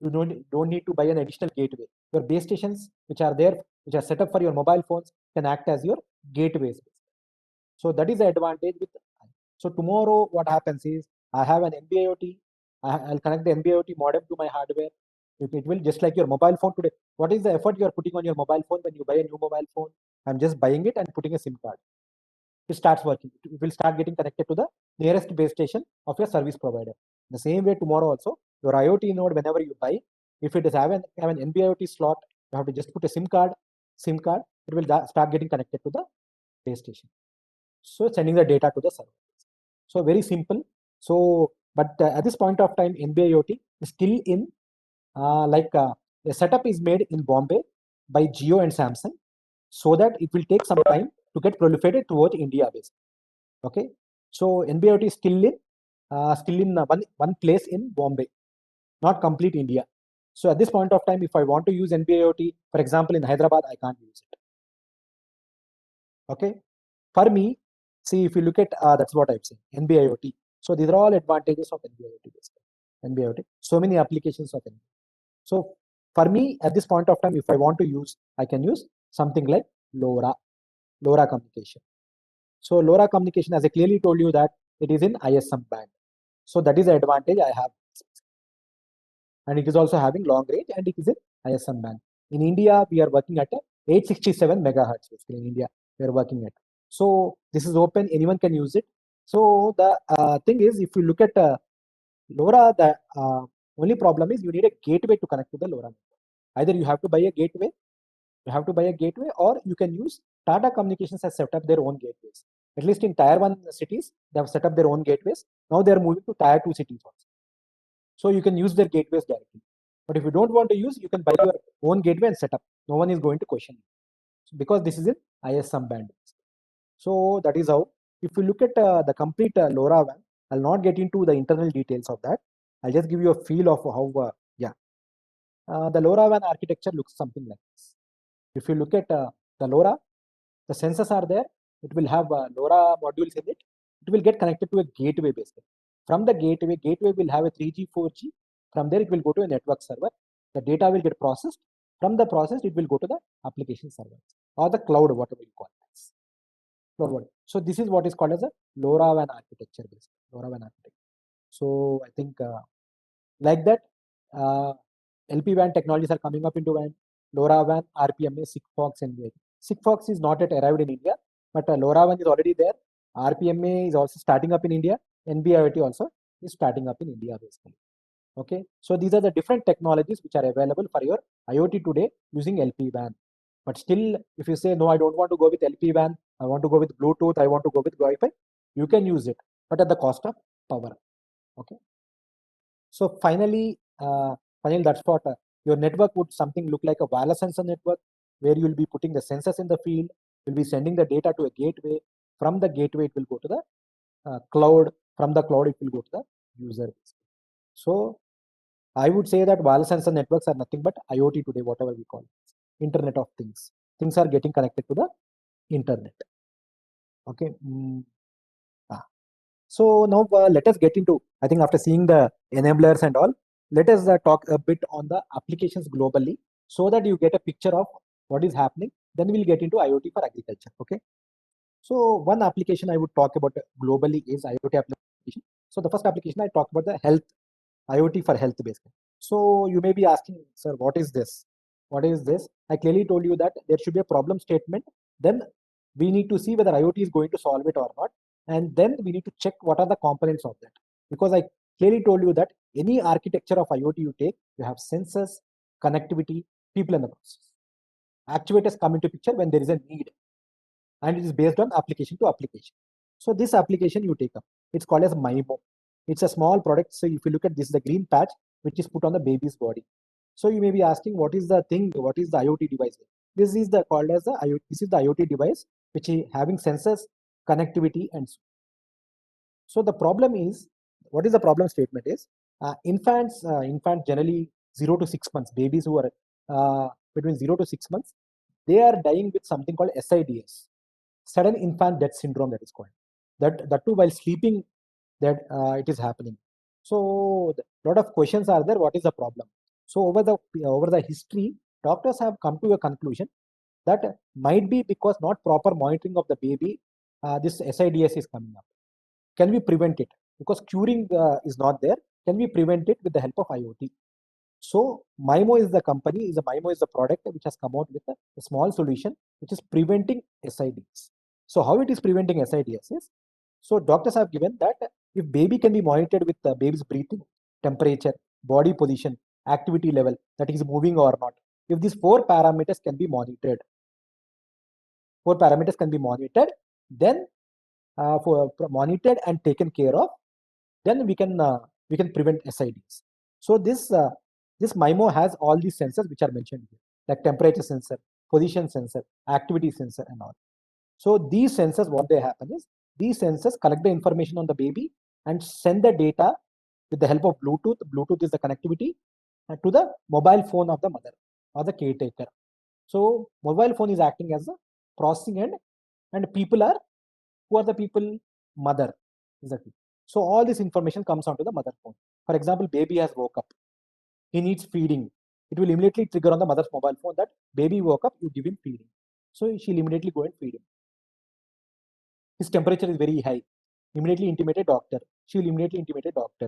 Speaker 1: You don't need to buy an additional gateway. Your base stations which are there, which are set up for your mobile phones, can act as your gateways. So that is the advantage with. So tomorrow what happens is I have an NB-IoT. I'll connect the NB-IoT modem to my hardware. It will just like your mobile phone today. What is the effort you are putting on your mobile phone when you buy a new mobile phone? I'm just buying it and putting a SIM card. It starts working. It will start getting connected to the nearest base station of your service provider. The same way tomorrow also, your IoT node, whenever you buy, if it is have an NB-IoT slot, you have to just put a SIM card. It will start getting connected to the base station. So sending the data to the server. So very simple. So, but at this point of time, NB-IoT is still in the setup is made in Bombay by Jio and Samsung, so that it will take some time to get proliferated towards India based. Okay, so NB-IoT is still in one place in Bombay, not complete India. So at this point of time, if I want to use NB-IoT, for example, in Hyderabad, I can't use it. Okay, for me, see, if you look at that's what I'm saying, NB-IoT. So these are all advantages of NB-IoT basically. NB-IoT, so many applications of NB. So for me, at this point of time, if I want to use, I can use something like LoRa communication. So LoRa communication, as I clearly told you, that it is in ISM band. So that is the advantage I have. And it is also having long range, and it is in ISM band. In India, we are working at 867 megahertz. Basically, in India, we are working at. So this is open; anyone can use it. So the thing is, if you look at LoRa, the only problem is you need a gateway to connect to the LoRa. Either you have to buy a gateway, or you can use Tata Communications has set up their own gateways. At least in Tier 1 cities, they have set up their own gateways. Now they are moving to Tier 2 cities also. So you can use their gateways directly. But if you don't want to use, you can buy your own gateway and set up. No one is going to question you, because this is in ISM band. So that is how. If you look at the complete LoRa WAN, I'll not get into the internal details of that. I'll just give you a feel of how, the LoRa WAN architecture looks something like this. If you look at the LoRa, the sensors are there. It will have LoRa modules in it. It will get connected to a gateway basically. From the gateway will have a 3G, 4G. From there, it will go to a network server. The data will get processed. From the process, it will go to the application server or the cloud, whatever you call it. Cloud. So this is what is called as a LoRaWAN architecture basically. LoRaWAN architecture. So I think like that, LPWAN technologies are coming up into WAN. LoRaWAN, RPMA, Sigfox, and NVIDIA. Sigfox is not yet arrived in India, but LoRaWAN is already there. RPMA is also starting up in India. NB-IoT also is starting up in India basically. Okay, so these are the different technologies which are available for your IoT today using LPWAN. But still, if you say, no, I don't want to go with LPWAN, I want to go with Bluetooth, I want to go with Wi-Fi, you can use it, but at the cost of power. Okay. So finally, that's what your network would something look like a wireless sensor network, where you will be putting the sensors in the field, you'll be sending the data to a gateway. From the gateway, it will go to the cloud. From the cloud, it will go to the user. So I would say that wireless sensor networks are nothing but IoT today, whatever we call it, Internet of Things. Things are getting connected to the internet. Okay. So now let us get into, I think after seeing the enablers and all, let us talk a bit on the applications globally, so that you get a picture of what is happening. Then we'll get into IoT for agriculture. Okay. So one application I would talk about globally is IoT application. So the first application I talk about the health, IoT for health basically. So you may be asking, sir, what is this? What is this? I clearly told you that there should be a problem statement. Then we need to see whether IoT is going to solve it or not. And then we need to check what are the components of that. Because I clearly told you that any architecture of IoT you take, you have sensors, connectivity, people in the process. Actuators come into picture when there is a need. And it is based on application to application. So this application you take up, it's called as MIMO. It's a small product. So if you look at this, the green patch, which is put on the baby's body. So you may be asking, what is the thing? What is the IoT device? This is the called as the IoT. This is the IoT device which is having sensors, connectivity, and so the problem is, what is the problem statement is, infants generally 0 to 6 months, babies who are between 0 to 6 months, they are dying with something called SIDS, sudden infant death syndrome, that is called. That too while sleeping, that it is happening. So a lot of questions are there. What is the problem? So over the history, doctors have come to a conclusion that might be because not proper monitoring of the baby, this SIDS is coming up. Can we prevent it? Because curing is not there. Can we prevent it with the help of IoT? So MIMO is the company, MIMO is the product which has come out with a small solution which is preventing SIDS. So how it is preventing SIDS is, so doctors have given that if baby can be monitored with the baby's breathing, temperature, body position, activity level, that is moving or not. If these four parameters can be monitored, then for monitored and taken care of, then we can prevent SIDs. So this MIMO has all these sensors which are mentioned here, like temperature sensor, position sensor, activity sensor, and all. So these sensors, what they happen is, these sensors collect the information on the baby and send the data with the help of Bluetooth. Bluetooth is the connectivity to the mobile phone of the mother or the caretaker. So mobile phone is acting as a processing end, and people are, who are the people? Mother. Exactly. So all this information comes onto the mother phone. For example, baby has woke up. He needs feeding. It will immediately trigger on the mother's mobile phone that baby woke up, you give him feeding. So she'll immediately go and feed him. His temperature is very high. Immediately intimate a doctor. She will immediately intimate a doctor.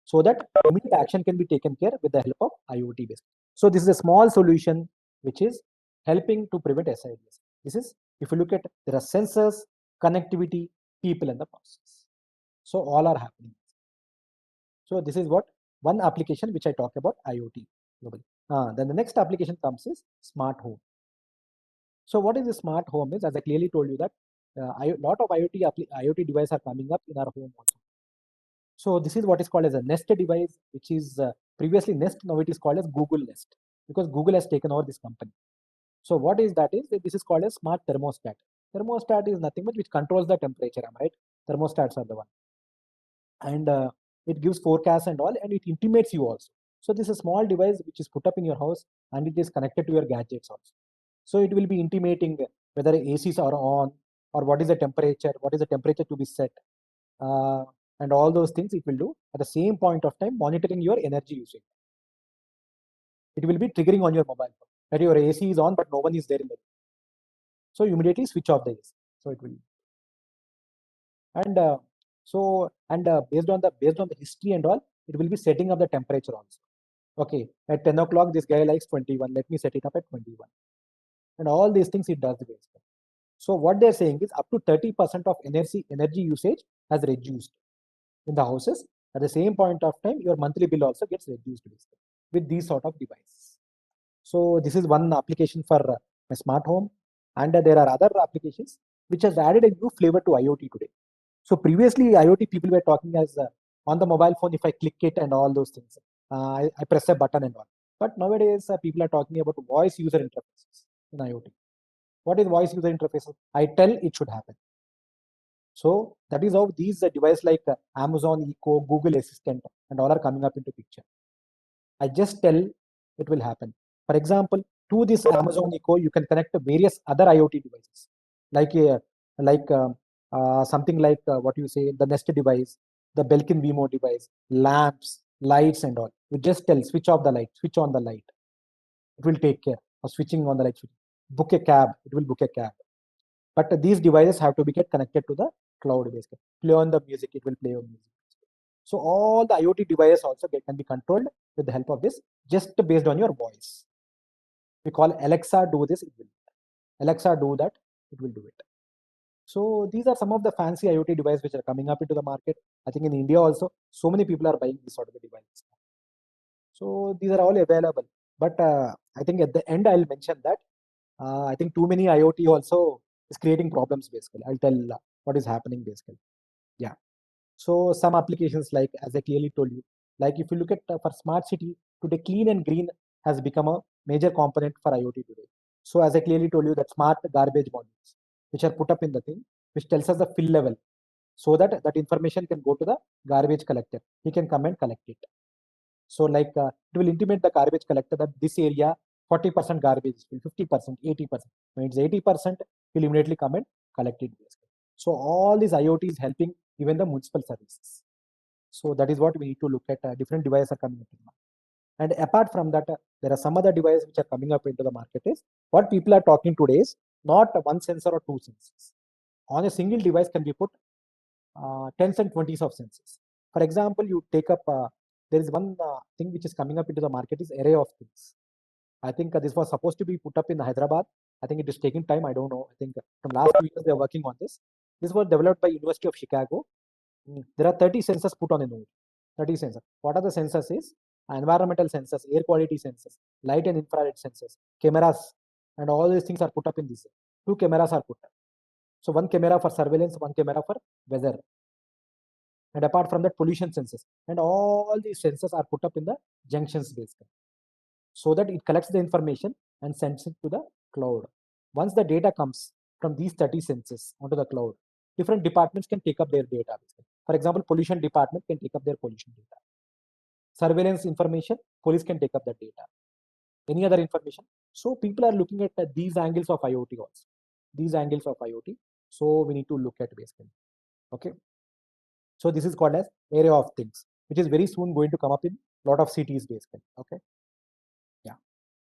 Speaker 1: So that immediate action can be taken care with the help of IoT based. So this is a small solution which is helping to prevent SIDS. This is, if you look at, there are sensors, connectivity, people, and the process. So all are happening. So this is what one application which I talk about IoT globally. Then the next application comes is smart home. So what is a smart home is, as I clearly told you that a lot of IoT devices are coming up in our home also. So this is what is called as a Nest device, which is previously Nest, now it is called as Google Nest, because Google has taken over this company. So what is that is, this is called a smart thermostat. Thermostat is nothing but which controls the temperature, am I right? Thermostats are the one. And it gives forecasts and all, and it intimates you also. So this is a small device which is put up in your house, and it is connected to your gadgets also. So it will be intimating whether ACs are on, or what is the temperature to be set, and all those things it will do at the same point of time, monitoring your energy usage. It will be triggering on your mobile phone that your AC is on, but no one is there in the room. So you immediately switch off the AC. So it will, and based on the history and all, it will be setting up the temperature also. Okay, at 10 o'clock, this guy likes 21. Let me set it up at 21. And all these things it does basically. So what they're saying is up to 30% of energy usage has reduced in the houses. At the same point of time, your monthly bill also gets reduced basically with these sort of devices. So this is one application for a smart home, and there are other applications which has added a new flavor to IoT today. So previously IoT people were talking as on the mobile phone, if I click it and all those things, I press a button and all. But nowadays people are talking about voice user interfaces in IoT. What is voice user interfaces? I tell it should happen. So that is how these devices like Amazon Echo, Google Assistant, and all are coming up into picture. I just tell, it will happen. For example, to this Amazon Echo, you can connect various other IoT devices, like something like what you say, the Nest device, the Belkin Vimo device, lamps, lights, and all. You just tell, switch off the light, switch on the light. It will take care of switching on the light. Book a cab, it will book a cab. But these devices have to be get connected to the cloud basically. Play on the music, it will play on music. So all the IoT devices also can be controlled with the help of this, just based on your voice. We call Alexa do this, it will. Alexa do that, it will do it. So these are some of the fancy IoT devices which are coming up into the market. I think in India also, so many people are buying this sort of a device. So these are all available. But I think at the end I'll mention that I think too many IoT also is creating problems basically. I'll tell what is happening basically. Yeah. So some applications, like as I clearly told you, like if you look at for smart city today, clean and green has become a major component for IoT today. So as I clearly told you, that smart garbage modules which are put up in the thing, which tells us the fill level, so that that information can go to the garbage collector. He can come and collect it. So like it will intimate the garbage collector that this area 40% garbage is full, 50%, 80%. When it's 80%, he'll immediately come and collect it. So all these IoT is helping even the municipal services. So that is what we need to look at. Different devices are coming up. And apart from that, there are some other devices which are coming up into the market. Is what people are talking today is not one sensor or two sensors. On a single device can be put tens and twenties of sensors. For example, you take up, there is one thing which is coming up into the market is array of things. I think this was supposed to be put up in Hyderabad. I think it is taking time. I don't know. I think from last 2 years they are working on this. This was developed by University of Chicago. There are 30 sensors put on a node. 30 sensors. What are the sensors is? Environmental sensors, air quality sensors, light and infrared sensors, cameras, and all these things are put up in this. Two cameras are put up. So one camera for surveillance, one camera for weather. And apart from that, pollution sensors. And all these sensors are put up in the junctions basically, so that it collects the information and sends it to the cloud. Once the data comes from these 30 sensors onto the cloud, different departments can take up their data. For example, pollution department can take up their pollution data. Surveillance information, police can take up that data. Any other information. So people are looking at these angles of IoT also. These angles of IoT. So we need to look at basically. Okay. So this is called as area of things, which is very soon going to come up in a lot of cities basically. Okay. Yeah.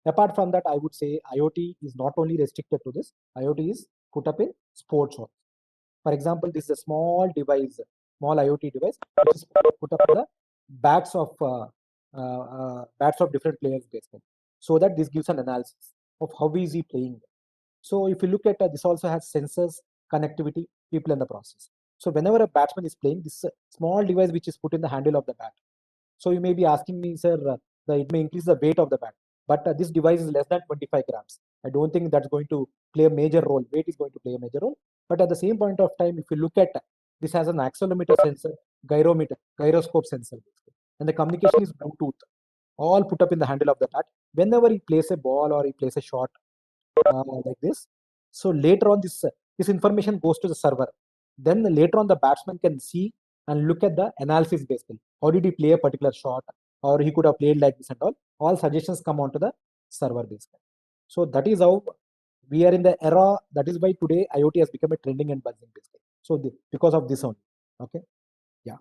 Speaker 1: Apart from that, I would say IoT is not only restricted to this. IoT is put up in sports also. For example, this is a small device, small IoT device, which is put up in the bats of different players basically, so that this gives an analysis of how is he playing. So if you look at this, also has sensors, connectivity, people in the process. So whenever a batsman is playing, this small device which is put in the handle of the bat. So you may be asking me, sir, it may increase the weight of the bat, but this device is less than 25 grams. I don't think that's going to play a major role. Weight is going to play a major role. But at the same point of time, if you look at this has an accelerometer sensor, gyroscope sensor, and the communication is Bluetooth, all put up in the handle of the bat. Whenever he plays a ball or he plays a shot like this, so later on this information goes to the server. Then later on the batsman can see and look at the analysis basically. How did he play a particular shot, or he could have played like this and all. All suggestions come onto the server basically. So that is how we are in the era. That is why today IoT has become a trending and buzzing basically. So because of this only. Okay. Yeah.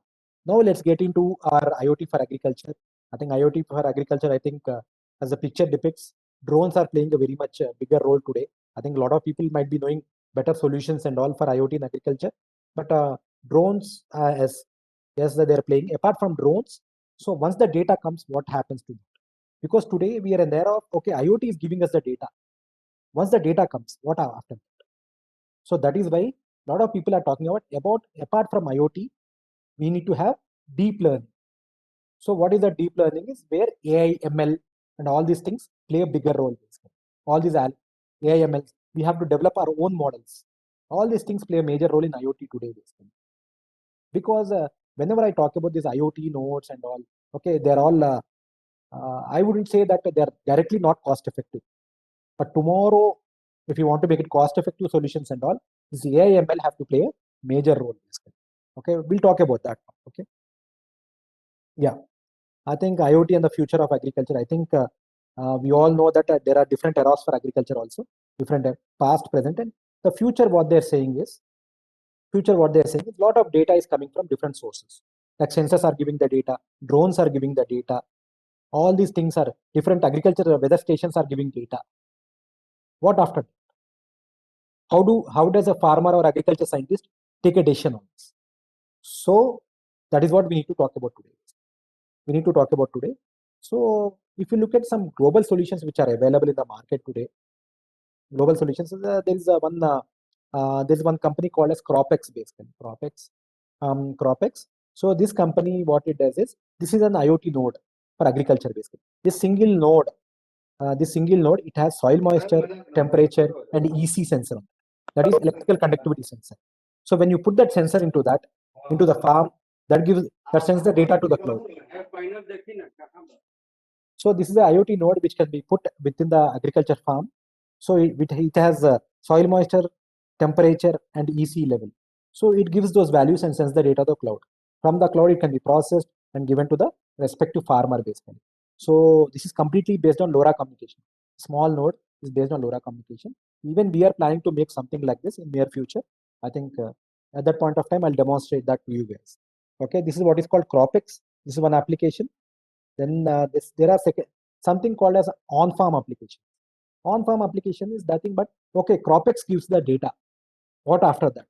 Speaker 1: Now let's get into our IoT for agriculture. I think IoT for agriculture, I think as the picture depicts, drones are playing a very much bigger role today. I think a lot of people might be knowing better solutions and all for IoT in agriculture, but drones as they're playing. Apart from drones, so once the data comes, what happens to it? Because today we are in the era of, okay, IoT is giving us the data. Once the data comes, what are after that? So that is why a lot of people are talking about apart from IoT, we need to have deep learning. So what is the deep learning is where AI, ML, and all these things play a bigger role. All these AI, ML, we have to develop our own models. All these things play a major role in IoT today. Because whenever I talk about these IoT nodes and all, okay, they're all, I wouldn't say that they're directly not cost effective. But tomorrow, if you want to make it cost effective solutions and all, this AI, ML have to play a major role. Okay, we'll talk about that. Okay. Yeah. I think IoT and the future of agriculture. I think we all know that there are different eras for agriculture also, different past, present, and the future. What they're saying is, a lot of data is coming from different sources. Like sensors are giving the data, drones are giving the data. All these things are different. Agriculture weather stations are giving data. What after? How does a farmer or agriculture scientist take a decision on this? So that is what we need to talk about today. So if you look at some global solutions which are available in the market today, global solutions, there's one company called as CropX basically. CropX. So this company, what it does is, this is an IoT node for agriculture basically. This single node, it has soil moisture, temperature, and EC sensor. That is electrical conductivity sensor. So when you put that sensor into the farm, that sends the data to the cloud. So this is the IoT node which can be put within the agriculture farm. So it has soil moisture, temperature, and EC level. So it gives those values and sends the data to the cloud. From the cloud, it can be processed and given to the respective farmer basically. So this is completely based on LoRa communication. Small node is based on LoRa communication. Even we are planning to make something like this in near future. I think at that point of time, I'll demonstrate that to you guys. Okay, this is what is called CropX. This is one application. Then there are something called as on-farm application. On-farm application is nothing but, okay, CropX gives the data. What after that?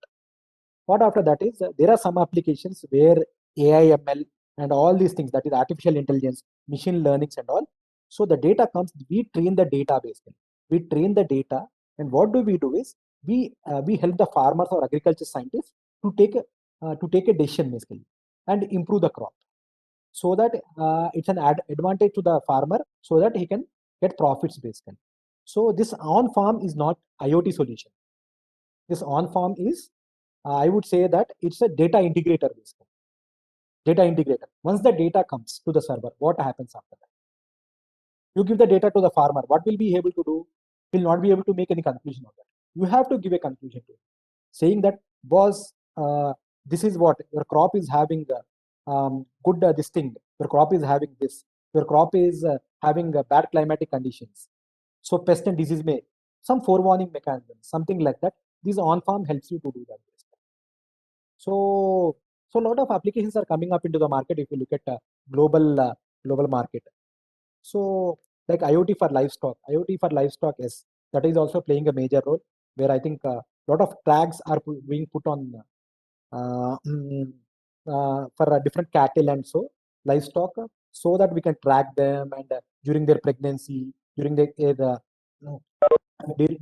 Speaker 1: What after that is there are some applications where AI, ML, and all these things, that is artificial intelligence, machine learnings, and all. So the data comes, we train the data basically. We train the data, and what do is we help the farmers or agriculture scientists to take a decision basically and improve the crop, so that it's an advantage to the farmer, so that he can get profits basically. So this on farm is not IoT solution. This on farm is, I would say that it's a data integrator basically. Data integrator. Once the data comes to the server, what happens after that? You give the data to the farmer. What will be able to do? Will not be able to make any conclusion on that. You have to give a conclusion to it, saying that, boss, this is what your crop is having. Good this thing. Your crop is having this. Your crop is having bad climatic conditions. So pest and disease may, some forewarning mechanism, something like that. This on farm helps you to do that. So, so a lot of applications are coming up into the market if you look at global market. So, like IoT for livestock, yes, that is also playing a major role. Where I think a lot of tags are being put on uh, mm, for different cattle and so livestock, so that we can track them, and during their pregnancy, during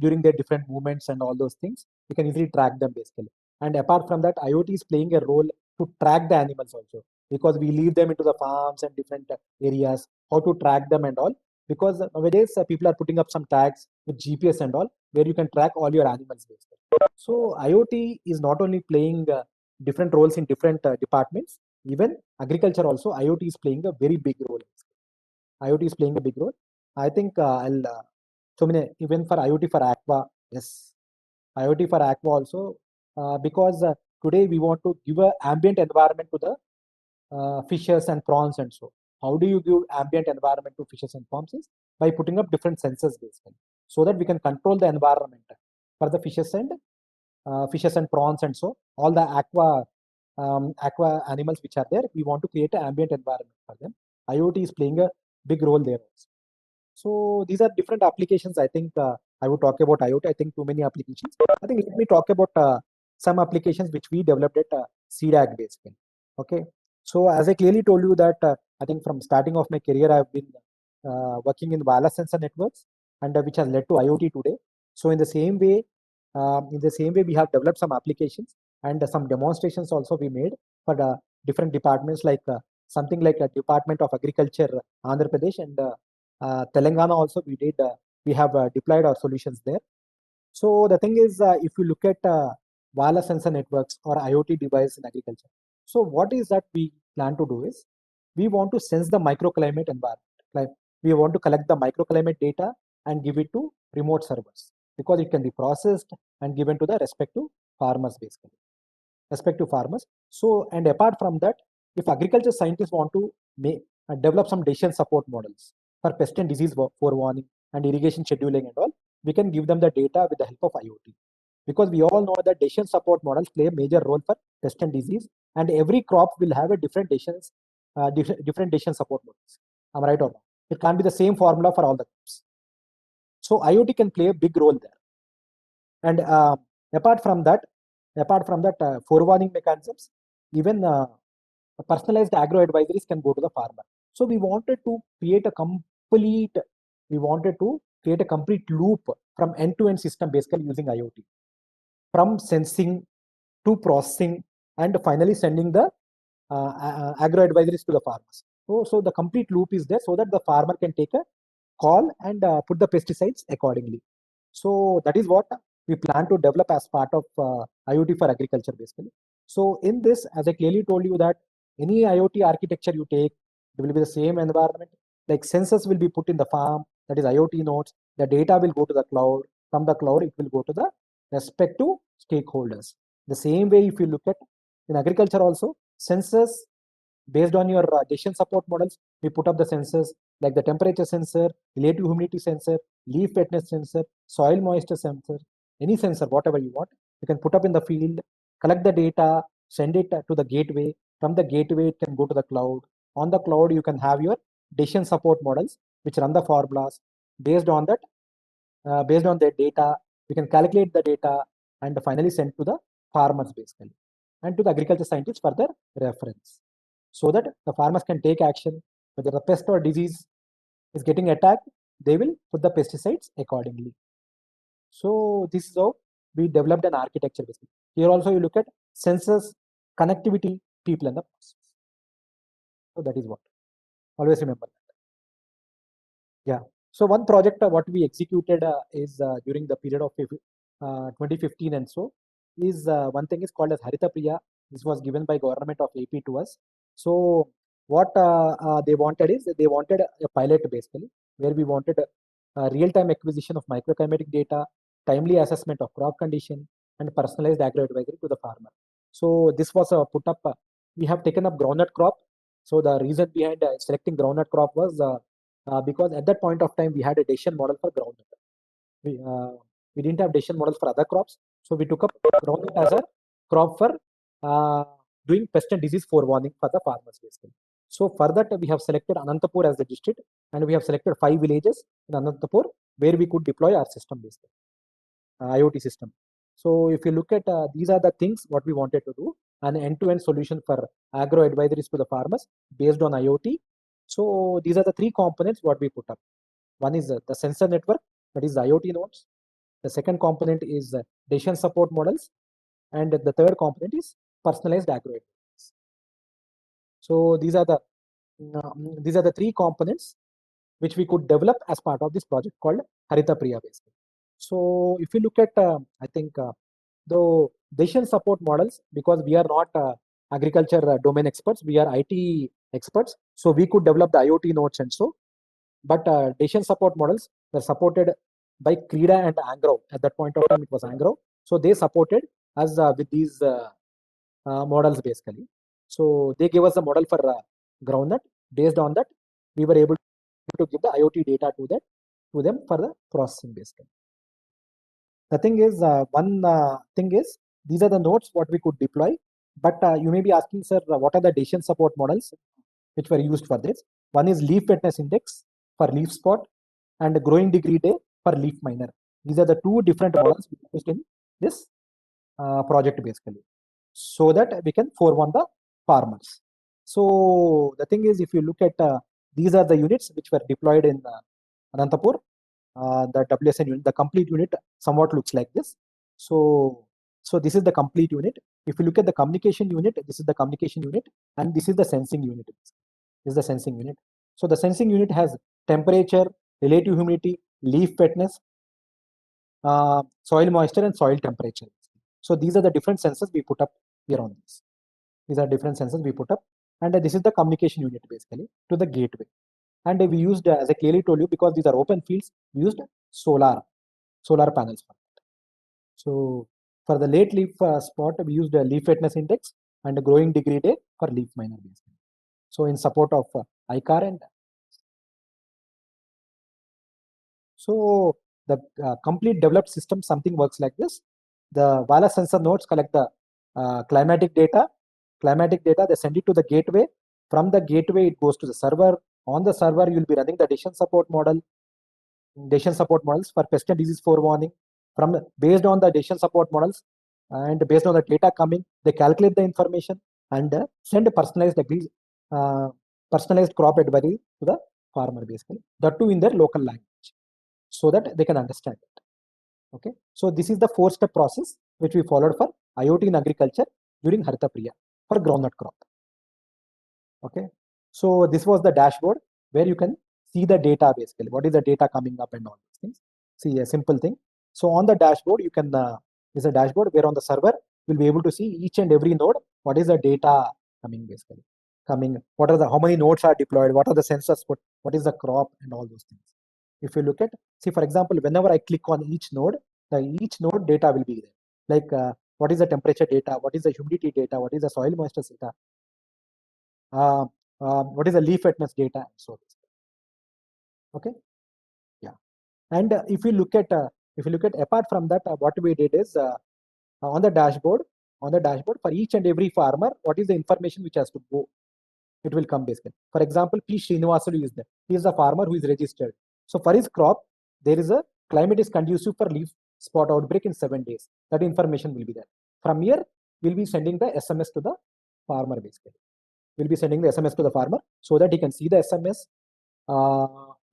Speaker 1: during their different movements and all those things, we can easily track them basically. And apart from that, IoT is playing a role to track the animals also, because we leave them into the farms and different areas, how to track them and all. Because nowadays people are putting up some tags with GPS and all, where you can track all your animals basically. So IoT is not only playing different roles in different departments, even agriculture also, IoT is playing a very big role. IoT is playing a big role. I think I'll so many, even for IoT for aqua, yes, IoT for aqua also, because today we want to give a ambient environment to the fishes and prawns and so. How do you give ambient environment to fishes and prawns? Is by putting up different sensors basically, so that we can control the environment for the fishes and prawns and so all the aqua animals which are there. We want to create an ambient environment for them. IoT is playing a big role there also. So these are different applications. I think I would talk about IoT. I think too many applications. I think let me talk about some applications which we developed at CDAG basically. Okay. So as I clearly told you that I think from starting of my career, I've been working in wireless sensor networks, and which has led to IoT today. So in the same way, we have developed some applications, and some demonstrations also we made for the different departments, like something like a Department of Agriculture, Andhra Pradesh, and Telangana also we have deployed our solutions there. So the thing is, if you look at wireless sensor networks or IoT device in agriculture, so what is that we plan to do is, we want to sense the microclimate environment. Like, we want to collect the microclimate data and give it to remote servers, because it can be processed and given to the respective farmers. So, and apart from that, if agriculture scientists want to develop some decision support models for pest and disease forewarning and irrigation scheduling and all, we can give them the data with the help of IoT. Because we all know that decision support models play a major role for pest and disease, and every crop will have a different decision support models. Am I right or not? It can't be the same formula for all the crops. So IoT can play a big role there. And apart from that, forewarning mechanisms, even personalized agro advisories can go to the farmer. So we wanted to create a complete loop from end-to-end system basically using IoT, from sensing to processing and finally sending the agro advisories to the farmers. So the complete loop is there, so that the farmer can take a call and put the pesticides accordingly. So that is what we plan to develop as part of IoT for agriculture basically. So in this, as I clearly told you, that any IoT architecture you take, it will be the same environment. Like sensors will be put in the farm, that is IoT nodes. The data will go to the cloud. From the cloud, it will go to the respective stakeholders. The same way, if you look at in agriculture also, sensors based on your decision support models, we put up the sensors like the temperature sensor, relative humidity sensor, leaf wetness sensor, soil moisture sensor, any sensor, whatever you want, you can put up in the field, collect the data, send it to the gateway. From the gateway, it can go to the cloud. On the cloud, you can have your decision support models which run the formulas. Based on that, based on their data, we can calculate the data and finally send to the farmers basically and to the agriculture scientists for their reference, so that the farmers can take action. Whether the pest or disease is getting attacked, they will put the pesticides accordingly. So this is how we developed an architecture basically. Here also you look at sensors, connectivity, people and the process. So that is what. Always remember that. Yeah. So one project what we executed is during the period of 2015 and so is one thing is called as Harita Priya. This was given by government of AP to us. So what they wanted is they wanted a pilot basically where we wanted real-time acquisition of microclimatic data, timely assessment of crop condition, and personalized agro advisory to the farmer. So this was put up. We have taken up groundnut crop. So the reason behind selecting groundnut crop was because at that point of time we had a decision model for groundnut. We didn't have decision models for other crops, so we took up groundnut as a crop for doing pest and disease forewarning for the farmers basically. So for that we have selected Anantapur as the district, and we have selected 5 villages in Anantapur where we could deploy our system basically, IoT system. So if you look at these are the things what we wanted to do, an end-to-end solution for agro advisories to the farmers based on IoT. So these are the 3 components what we put up. One is the sensor network, that is the IoT nodes. The second component is decision support models, and the third component is personalized agro advisories. So these are the 3 components which we could develop as part of this project called Harita Priya basically. So if you look at, I think the decision support models, because we are not agriculture domain experts, we are IT experts, so we could develop the IoT nodes and so. But decision support models were supported by CREDA and Angro. At that point of time, it was Angro. So they supported us with these models basically. So they gave us the model for groundnut. Based on that, we were able to give the IoT data to them for the processing basically. The thing is, one thing is, these are the nodes what we could deploy. But you may be asking, sir, what are the decision support models which were used for this? One is leaf wetness index for leaf spot and growing degree day for leaf miner. These are the 2 different models we used in this project basically, so that we can forewarn the farmers. So the thing is, if you look at these are the units which were deployed in Anantapur. The WSN unit, the complete unit somewhat looks like this. So this is the complete unit. If you look at the communication unit, this is the communication unit, and this is the sensing unit. This is the sensing unit. So the sensing unit has temperature, relative humidity, leaf wetness, soil moisture, and soil temperature. So these are the different sensors we put up here on this. These are different sensors we put up, and this is the communication unit basically to the gateway. And we used, as I clearly told you, because these are open fields, we used solar panels for that. So for the late leaf spot, we used a leaf wetness index and a growing degree day for leaf miner basically. So in support of ICAR. And so the complete developed system, something works like this. The wireless sensor nodes collect the climatic data. They send it to the gateway. From the gateway, it goes to the server. On the server, you'll be running the decision support models for pest and disease forewarning. Based on the decision support models and based on the data coming, they calculate the information and send a personalized crop advisory to the farmer basically. That too in their local language, so that they can understand it. Okay, so this is the 4-step process which we followed for IoT in agriculture during Harita Priya for groundnut crop. Okay, so this was the dashboard where you can see the data basically. What is the data coming up and all these things. See, a simple thing. So on the dashboard, you can is a dashboard where on the server you'll be able to see each and every node. What is the data coming basically? What are how many nodes are deployed? What are the sensors put? What is the crop and all those things. If you look at, see, for example, whenever I click on each node data will be there. Like what is the temperature data? What is the humidity data? What is the soil moisture data? What is the leaf wetness data? So, okay, yeah. And if you look at apart from that, what we did is on the dashboard for each and every farmer, what is the information which has to go? it will come basically. For example, P. Srinivasulu is there. He is a farmer who is registered. So for his crop, there is a climate is conducive for leaf spot outbreak in 7 days. That information will be there. From here, we'll be sending the SMS to the farmer basically. We'll be sending the SMS to the farmer so that he can see the SMS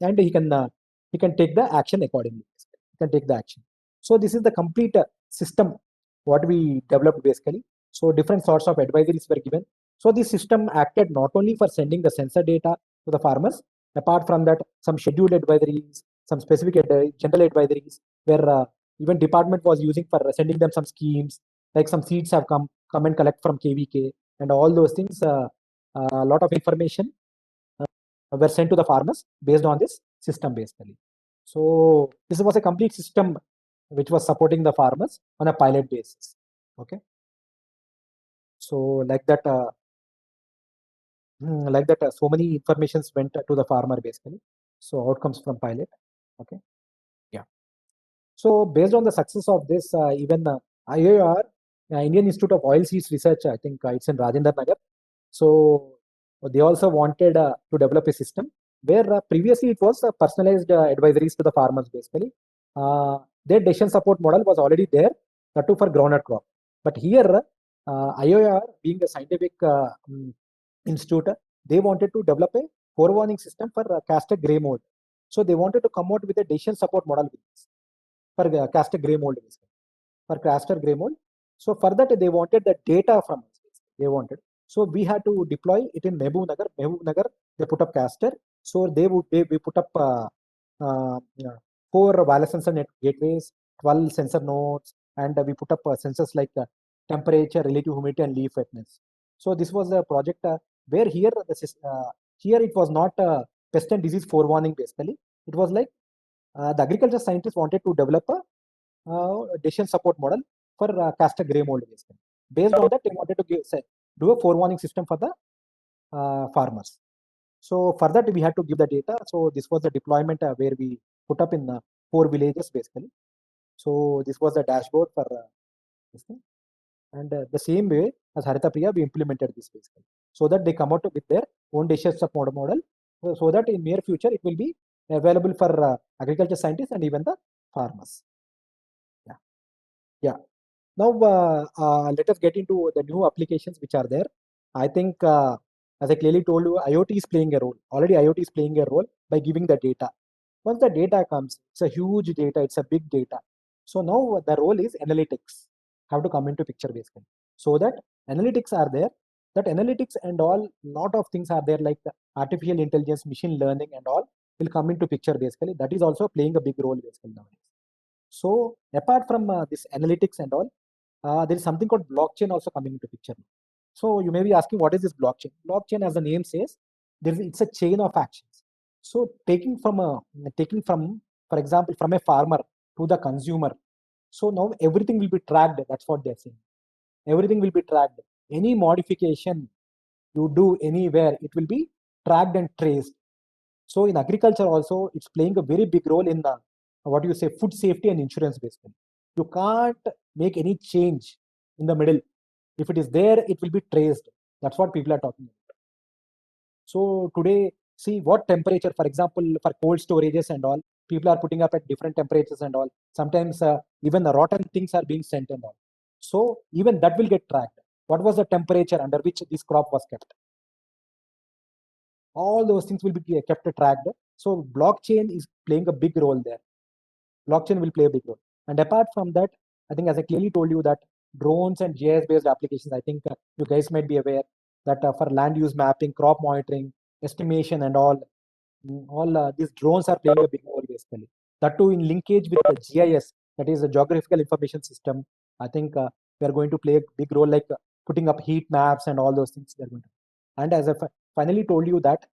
Speaker 1: and he can take the action accordingly. He can take the action. So this is the complete system what we developed basically. So different sorts of advisories were given. So this system acted not only for sending the sensor data to the farmers, apart from that, some scheduled advisories, some specific general advisories, where even department was using for sending them some schemes, like some seeds have come and collect from KVK and all those things. A lot of information were sent to the farmers based on this system basically. So this was a complete system which was supporting the farmers on a pilot basis. Okay. So like that, so many informations went to the farmer basically. So outcomes from pilot. Okay. Yeah. So based on the success of this, even IIR, Indian Institute of Oilseeds Research, I think it's in Rajendra Nagar. So they also wanted to develop a system where previously it was personalized advisories to the farmers basically. Their decision support model was already there, that too for groundnut crop. But here, IOR being a scientific institute, they wanted to develop a forewarning system for castor gray mold. So they wanted to come out with a decision support model for castor gray mold basically. For castor gray mold. So for that, they wanted the data from us. They wanted. So we had to deploy it in Mehboob Nagar. Mehboob Nagar, they put up castor. So we put up 4 wireless sensor net gateways, 12 sensor nodes, and we put up sensors like temperature, relative humidity, and leaf wetness. So this was a project where here it was not pest and disease forewarning basically. It was like the agriculture scientists wanted to develop a decision support model for castor gray mold basically. Based on that, they wanted to do a forewarning system for the farmers. So for that, we had to give the data. So this was the deployment where we put up in 4 villages basically. So this was the dashboard for this thing. And the same way as Harita Priya, we implemented this basically. So that they come out with their own decision support model. So that in near future, it will be available for agriculture scientists and even the farmers. Yeah. Yeah. Now, let us get into the new applications which are there. I think, as I clearly told you, IoT is playing a role. Already IoT is playing a role by giving the data. Once the data comes, it's a huge data, it's a big data. So now the role is analytics have to come into picture basically. So that analytics are there, that analytics and all, lot of things are there like the artificial intelligence, machine learning and all will come into picture basically. That is also playing a big role basically nowadays. So apart from this analytics and all, there is something called blockchain also coming into picture. So you may be asking, what is this blockchain? Blockchain, as the name says, it's a chain of actions. So taking from, for example, from a farmer to the consumer. So now everything will be tracked. That's what they're saying. Everything will be tracked. Any modification you do anywhere, it will be tracked and traced. So in agriculture also, it's playing a very big role in the what you say food safety and insurance basically. You can't make any change in the middle. If it is there, it will be traced. That's what people are talking about. So today, see what temperature, for example, for cold storages and all, people are putting up at different temperatures and all. Sometimes even the rotten things are being sent and all. So even that will get tracked. What was the temperature under which this crop was kept? All those things will be kept tracked. So blockchain is playing a big role there. Blockchain will play a big role. And apart from that, I think as I clearly told you that drones and GIS-based applications, I think you guys might be aware that for land use mapping, crop monitoring, estimation and all these drones are playing a big role basically. That too in linkage with the GIS, that is the geographical information system. I think we are going to play a big role like putting up heat maps and all those things. They're going to. And as I finally told you that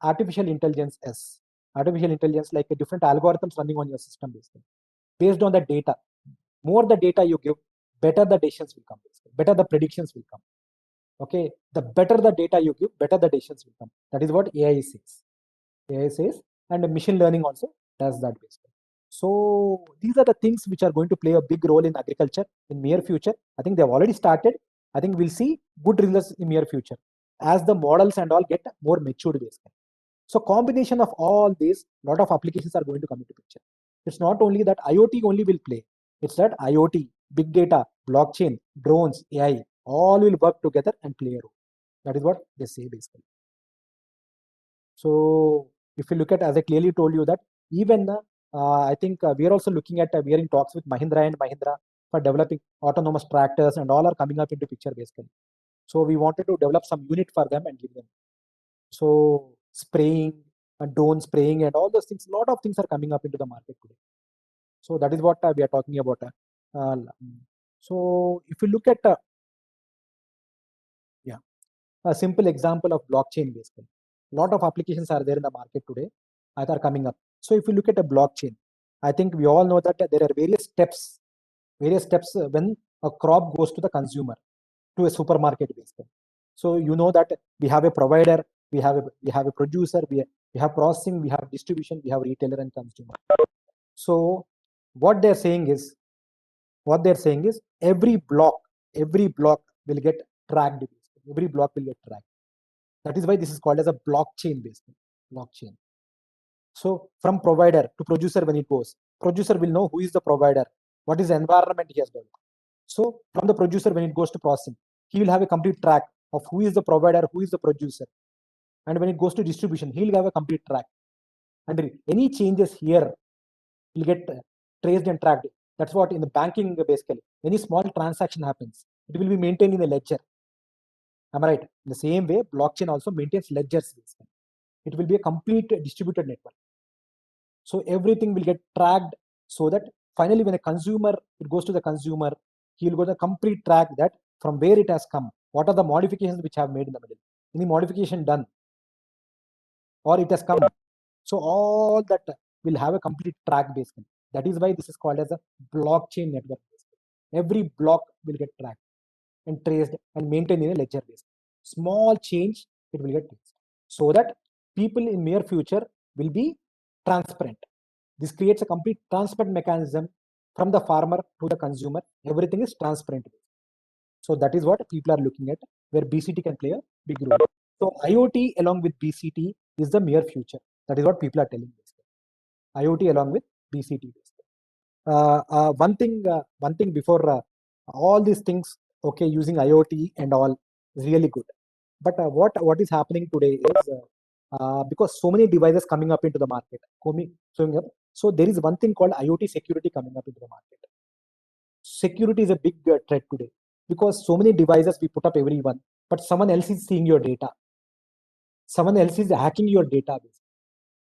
Speaker 1: artificial intelligence is artificial intelligence like a different algorithms running on your system basically. Based on the data, more the data you give, better the decisions will come, basically. Better the predictions will come. Okay, the better the data you give, better the decisions will come. That is what AI says. AI says, and machine learning also does that basically. So these are the things which are going to play a big role in agriculture in near future. I think they have already started. I think we'll see good results in near future. as the models and all get more matured basically. So combination of all these, lot of applications are going to come into picture. It's not only that IoT only will play. It's that IoT, big data, blockchain, drones, AI, all will work together and play a role. That is what they say basically. So if you look at, as I clearly told you that even I think we are also looking at, we are in talks with Mahindra and Mahindra for developing autonomous tractors, and all are coming up into picture basically. So we wanted to develop some unit for them and give them. So spraying and drone spraying and all those things, a lot of things are coming up into the market today. So that is what we are talking about. So if you look at, yeah, a simple example of blockchain basically. A lot of applications are there in the market today that are coming up. So if you look at a blockchain, I think we all know that there are various steps when a crop goes to the consumer, to a supermarket basically. So you know that we have a provider, we have a producer, we have processing, we have distribution, we have retailer and consumer. So what they're saying is every block will get tracked. Every block will get tracked. That is why this is called as a blockchain basically. Blockchain. So from provider to producer, when it goes, producer will know who is the provider, what is the environment he has done. So from the producer, when it goes to processing, he will have a complete track of who is the provider, who is the producer. And when it goes to distribution, he'll have a complete track. And any changes here will get traced and tracked. That's what in the banking basically, any small transaction happens, it will be maintained in a ledger. Am I right? In the same way, blockchain also maintains ledgers basically. It will be a complete distributed network. So everything will get tracked, so that finally when a consumer, it goes to the consumer, he will go the complete track that from where it has come, what are the modifications which have made in the middle, any modification done, or it has come. So all that will have a complete track basically. That is why this is called as a blockchain network. Every block will get tracked and traced and maintained in a ledger base. Small change, it will get traced, so that people in near future will be transparent. This creates a complete transparent mechanism from the farmer to the consumer. Everything is transparent. So that is what people are looking at, where BCT can play a big role. So IoT along with BCT is the near future. That is what people are telling us. IoT along with BCT. One thing before all these things, okay, using IoT and all is really good. But what is happening today is because so many devices coming up into the market, showing up. So there is one thing called IoT security coming up into the market. Security is a big threat today, because so many devices we put up everyone, but someone else is seeing your data. Someone else is hacking your database.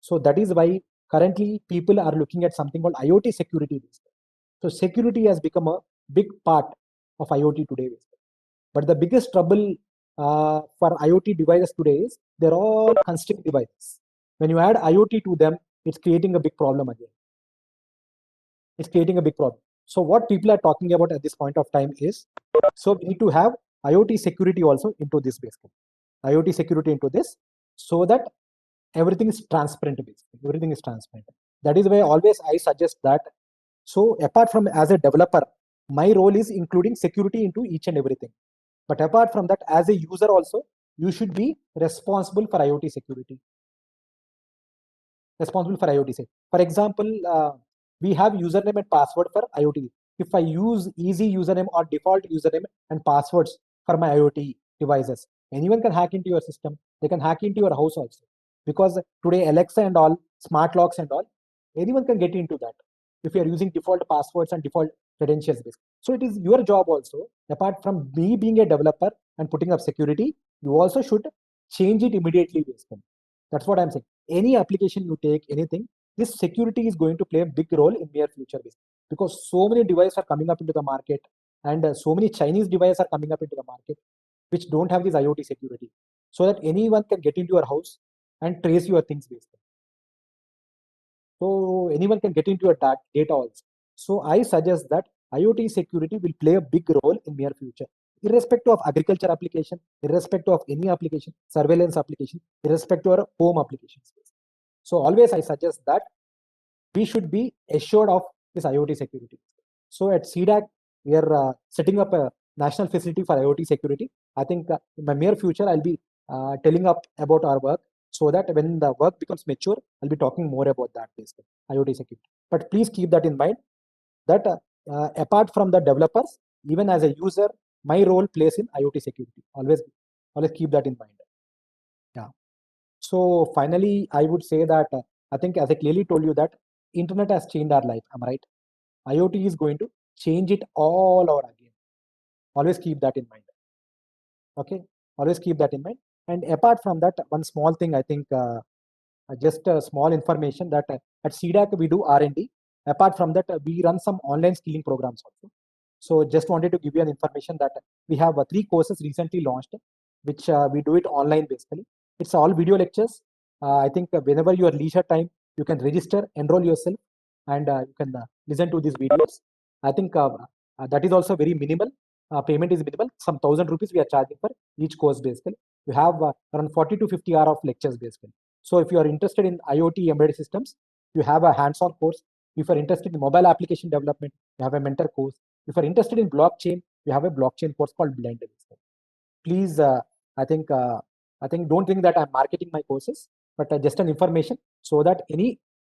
Speaker 1: So that is why currently people are looking at something called IoT security. So security has become a big part of IoT today. But the biggest trouble for IoT devices today is they're all constrained devices. When you add IoT to them, it's creating a big problem again. It's creating a big problem. So what people are talking about at this point of time is, so we need to have IoT security also into this basically. IoT security into this, so that everything is transparent basically. Everything is transparent. That is why always I suggest that. So apart from as a developer, my role is including security into each and everything. But apart from that, as a user also, you should be responsible for IoT security. Responsible for IoT security. For example, we have username and password for IoT. If I use easy username or default username and passwords for my IoT devices, anyone can hack into your system. They can hack into your house also. Because today Alexa and all, smart locks and all, anyone can get into that if you are using default passwords and default credentials. So it is your job also, apart from me being a developer and putting up security, you also should change it immediately. That's what I'm saying. Any application you take, anything, this security is going to play a big role in near future, because so many devices are coming up into the market, and so many Chinese devices are coming up into the market which don't have this IoT security, so that anyone can get into your house and trace your things basically. So anyone can get into your data also. So I suggest that IoT security will play a big role in near future, irrespective of agriculture application, irrespective of any application, surveillance application, irrespective of home applications. So always I suggest that we should be assured of this IoT security. So at CDAC, we are setting up a National Facility for IoT Security. I think in my near future, I'll be telling up about our work so that when the work becomes mature, I'll be talking more about that basically, IoT security. But please keep that in mind that apart from the developers, even as a user, my role plays in IoT security. Always keep that in mind. Yeah. So finally, I would say that I think as I clearly told you that internet has changed our life. Am I right? IoT is going to change it all over again. Always keep that in mind. Okay. Always keep that in mind. And apart from that, one small thing I think just a small information that at CDAC we do R&D. Apart from that, we run some online skilling programs also. So just wanted to give you an information that we have 3 courses recently launched, which we do it online basically. It's all video lectures. I think whenever you are leisure time, you can register, enroll yourself, and you can listen to these videos. I think that is also very minimal. Payment is minimal. Some 1,000 rupees we are charging for each course basically. You have around 40 to 50 hours of lectures basically. So if you are interested in IoT embedded systems, you have a hands-on course. If you are interested in mobile application development, you have a mentor course. If you are interested in blockchain, we have a blockchain course called Blend. Please, I think don't think that I'm marketing my courses, but just an information so that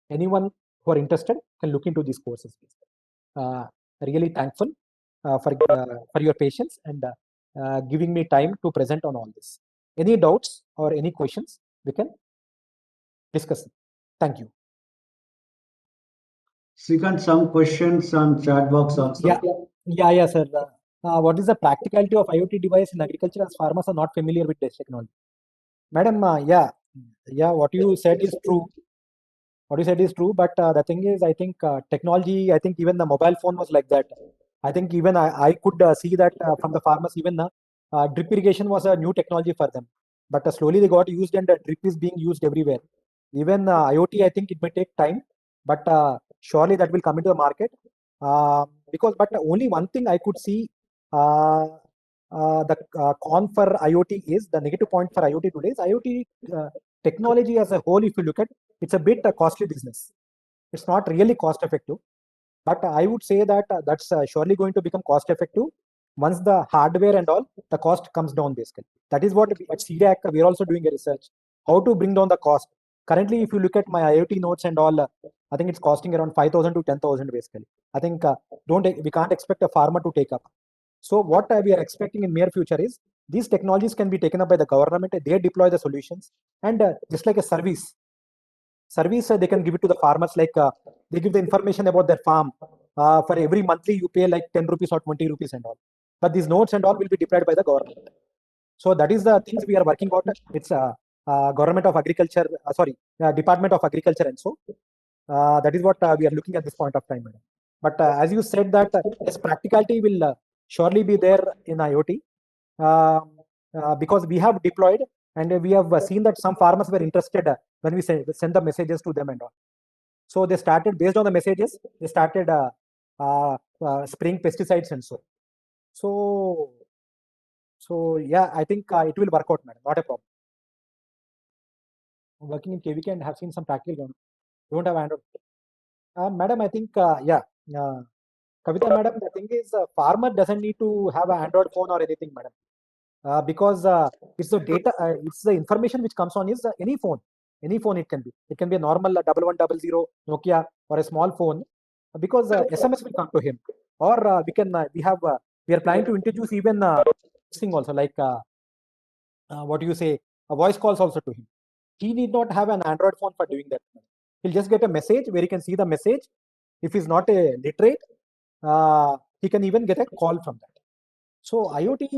Speaker 1: anyone who are interested can look into these courses. Really thankful for your patience and giving me time to present on all this. Any doubts or any questions we can discuss. Thank you.
Speaker 2: Srikant, some questions on chat box also.
Speaker 1: Yeah, sir. What is the practicality of IoT device in agriculture as farmers are not familiar with this technology? Madam, what you said is true. What you said is true, but the thing is, I think technology, I think even the mobile phone was like that. I think even I could see that from the farmers, even drip irrigation was a new technology for them. But slowly they got used and drip is being used everywhere. Even IoT, I think it may take time, but surely that will come into the market. But only one thing I could see uh, the con for IoT is the negative point for IoT today is IoT technology as a whole, if you look at it's a bit a costly business. It's not really cost effective, but I would say that that's surely going to become cost effective once the hardware and all the cost comes down basically. That is what at CDAC we are also doing a research how to bring down the cost. Currently, if you look at my IoT notes and all, I think it's costing around 5,000 to 10,000 basically. I think we can't expect a farmer to take up. So what we are expecting in near future is these technologies can be taken up by the government. They deploy the solutions and just like a service they can give it to the farmers like they give the information about their farm for every monthly you pay like 10 rupees or 20 rupees and all, but these notes and all will be deployed by the government. So that is the things we are working on. It's government of agriculture department of agriculture, and so that is what we are looking at this point of time, madam. But as you said that yes, practicality will surely be there in IoT, um, because we have deployed and we have seen that some farmers were interested when we send the messages to them and all. So they started based on the messages. They started spraying pesticides and so. So yeah, I think it will work out, madam. Not a problem. I'm working in KVK and have seen some practical. Don't have Android. Madam, I think Kavita, madam, the thing is, farmer doesn't need to have an Android phone or anything, madam. Because it's the data, it's the information which comes on is any phone it can be. It can be a normal 1100 Nokia or a small phone, because SMS will come to him, or we are planning to introduce even this thing also like what do you say, voice calls also to him. He need not have an Android phone for doing that. He'll just get a message where he can see the message. If he's not a literate, he can even get a call from that. So IoT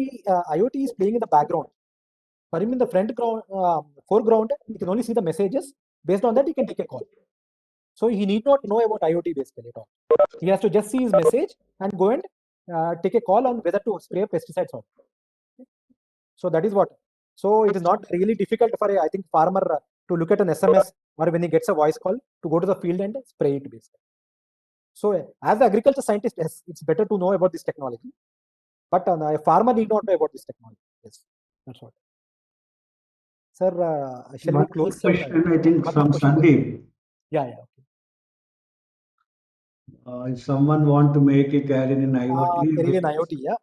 Speaker 1: is playing in the background. For him in the foreground, he can only see the messages. Based on that, he can take a call. So he need not know about IoT basically at all. He has to just see his message and go and take a call on whether to spray pesticides or not. So that is what. So it is not really difficult for I think farmer to look at an SMS or when he gets a voice call to go to the field and spray it basically. So as an agriculture scientist, yes, it's better to know about this technology. But a farmer need not know about this technology. Yes, that's what. Sir, shall we close?
Speaker 2: Question, I think, from Sandeep.
Speaker 1: Yeah.
Speaker 2: If someone want to make a career in IoT,
Speaker 1: career in IoT, yeah.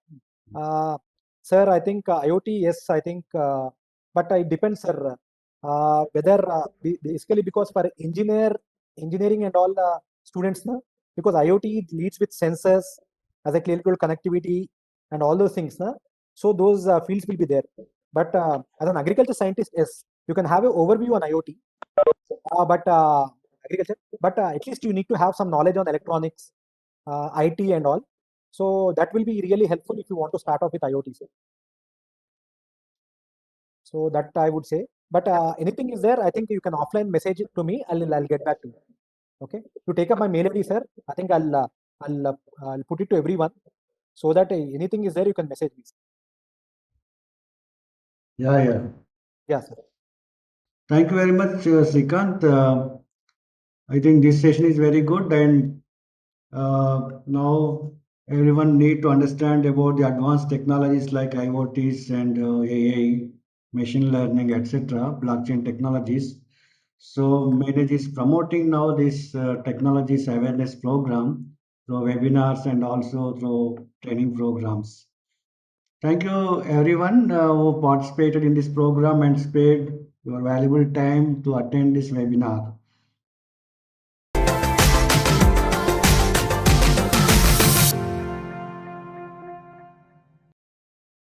Speaker 1: Sir, I think IoT, yes, I think, but it depends, sir. Whether basically because for engineering and all students, na, because IoT leads with sensors, as I clearly told, connectivity and all those things, na, so those fields will be there. But as an agriculture scientist, yes, you can have an overview on IoT, but agriculture, but at least you need to have some knowledge on electronics, IT and all. So that will be really helpful if you want to start off with IoT, sir. So that I would say. But anything is there, I think you can offline message it to me. I'll get back to you. Okay. To take up my mail ID, sir. I think I'll put it to everyone so that anything is there, you can message me.
Speaker 2: Yeah, yeah.
Speaker 1: Yeah, sir.
Speaker 2: Thank you very much, Srikanth. I think this session is very good, and now everyone need to understand about the advanced technologies like IoTs and AI, machine learning, etc., blockchain technologies. So Manage is promoting now this technologies awareness program through webinars and also through training programs. Thank you everyone who participated in this program and spared your valuable time to attend this webinar.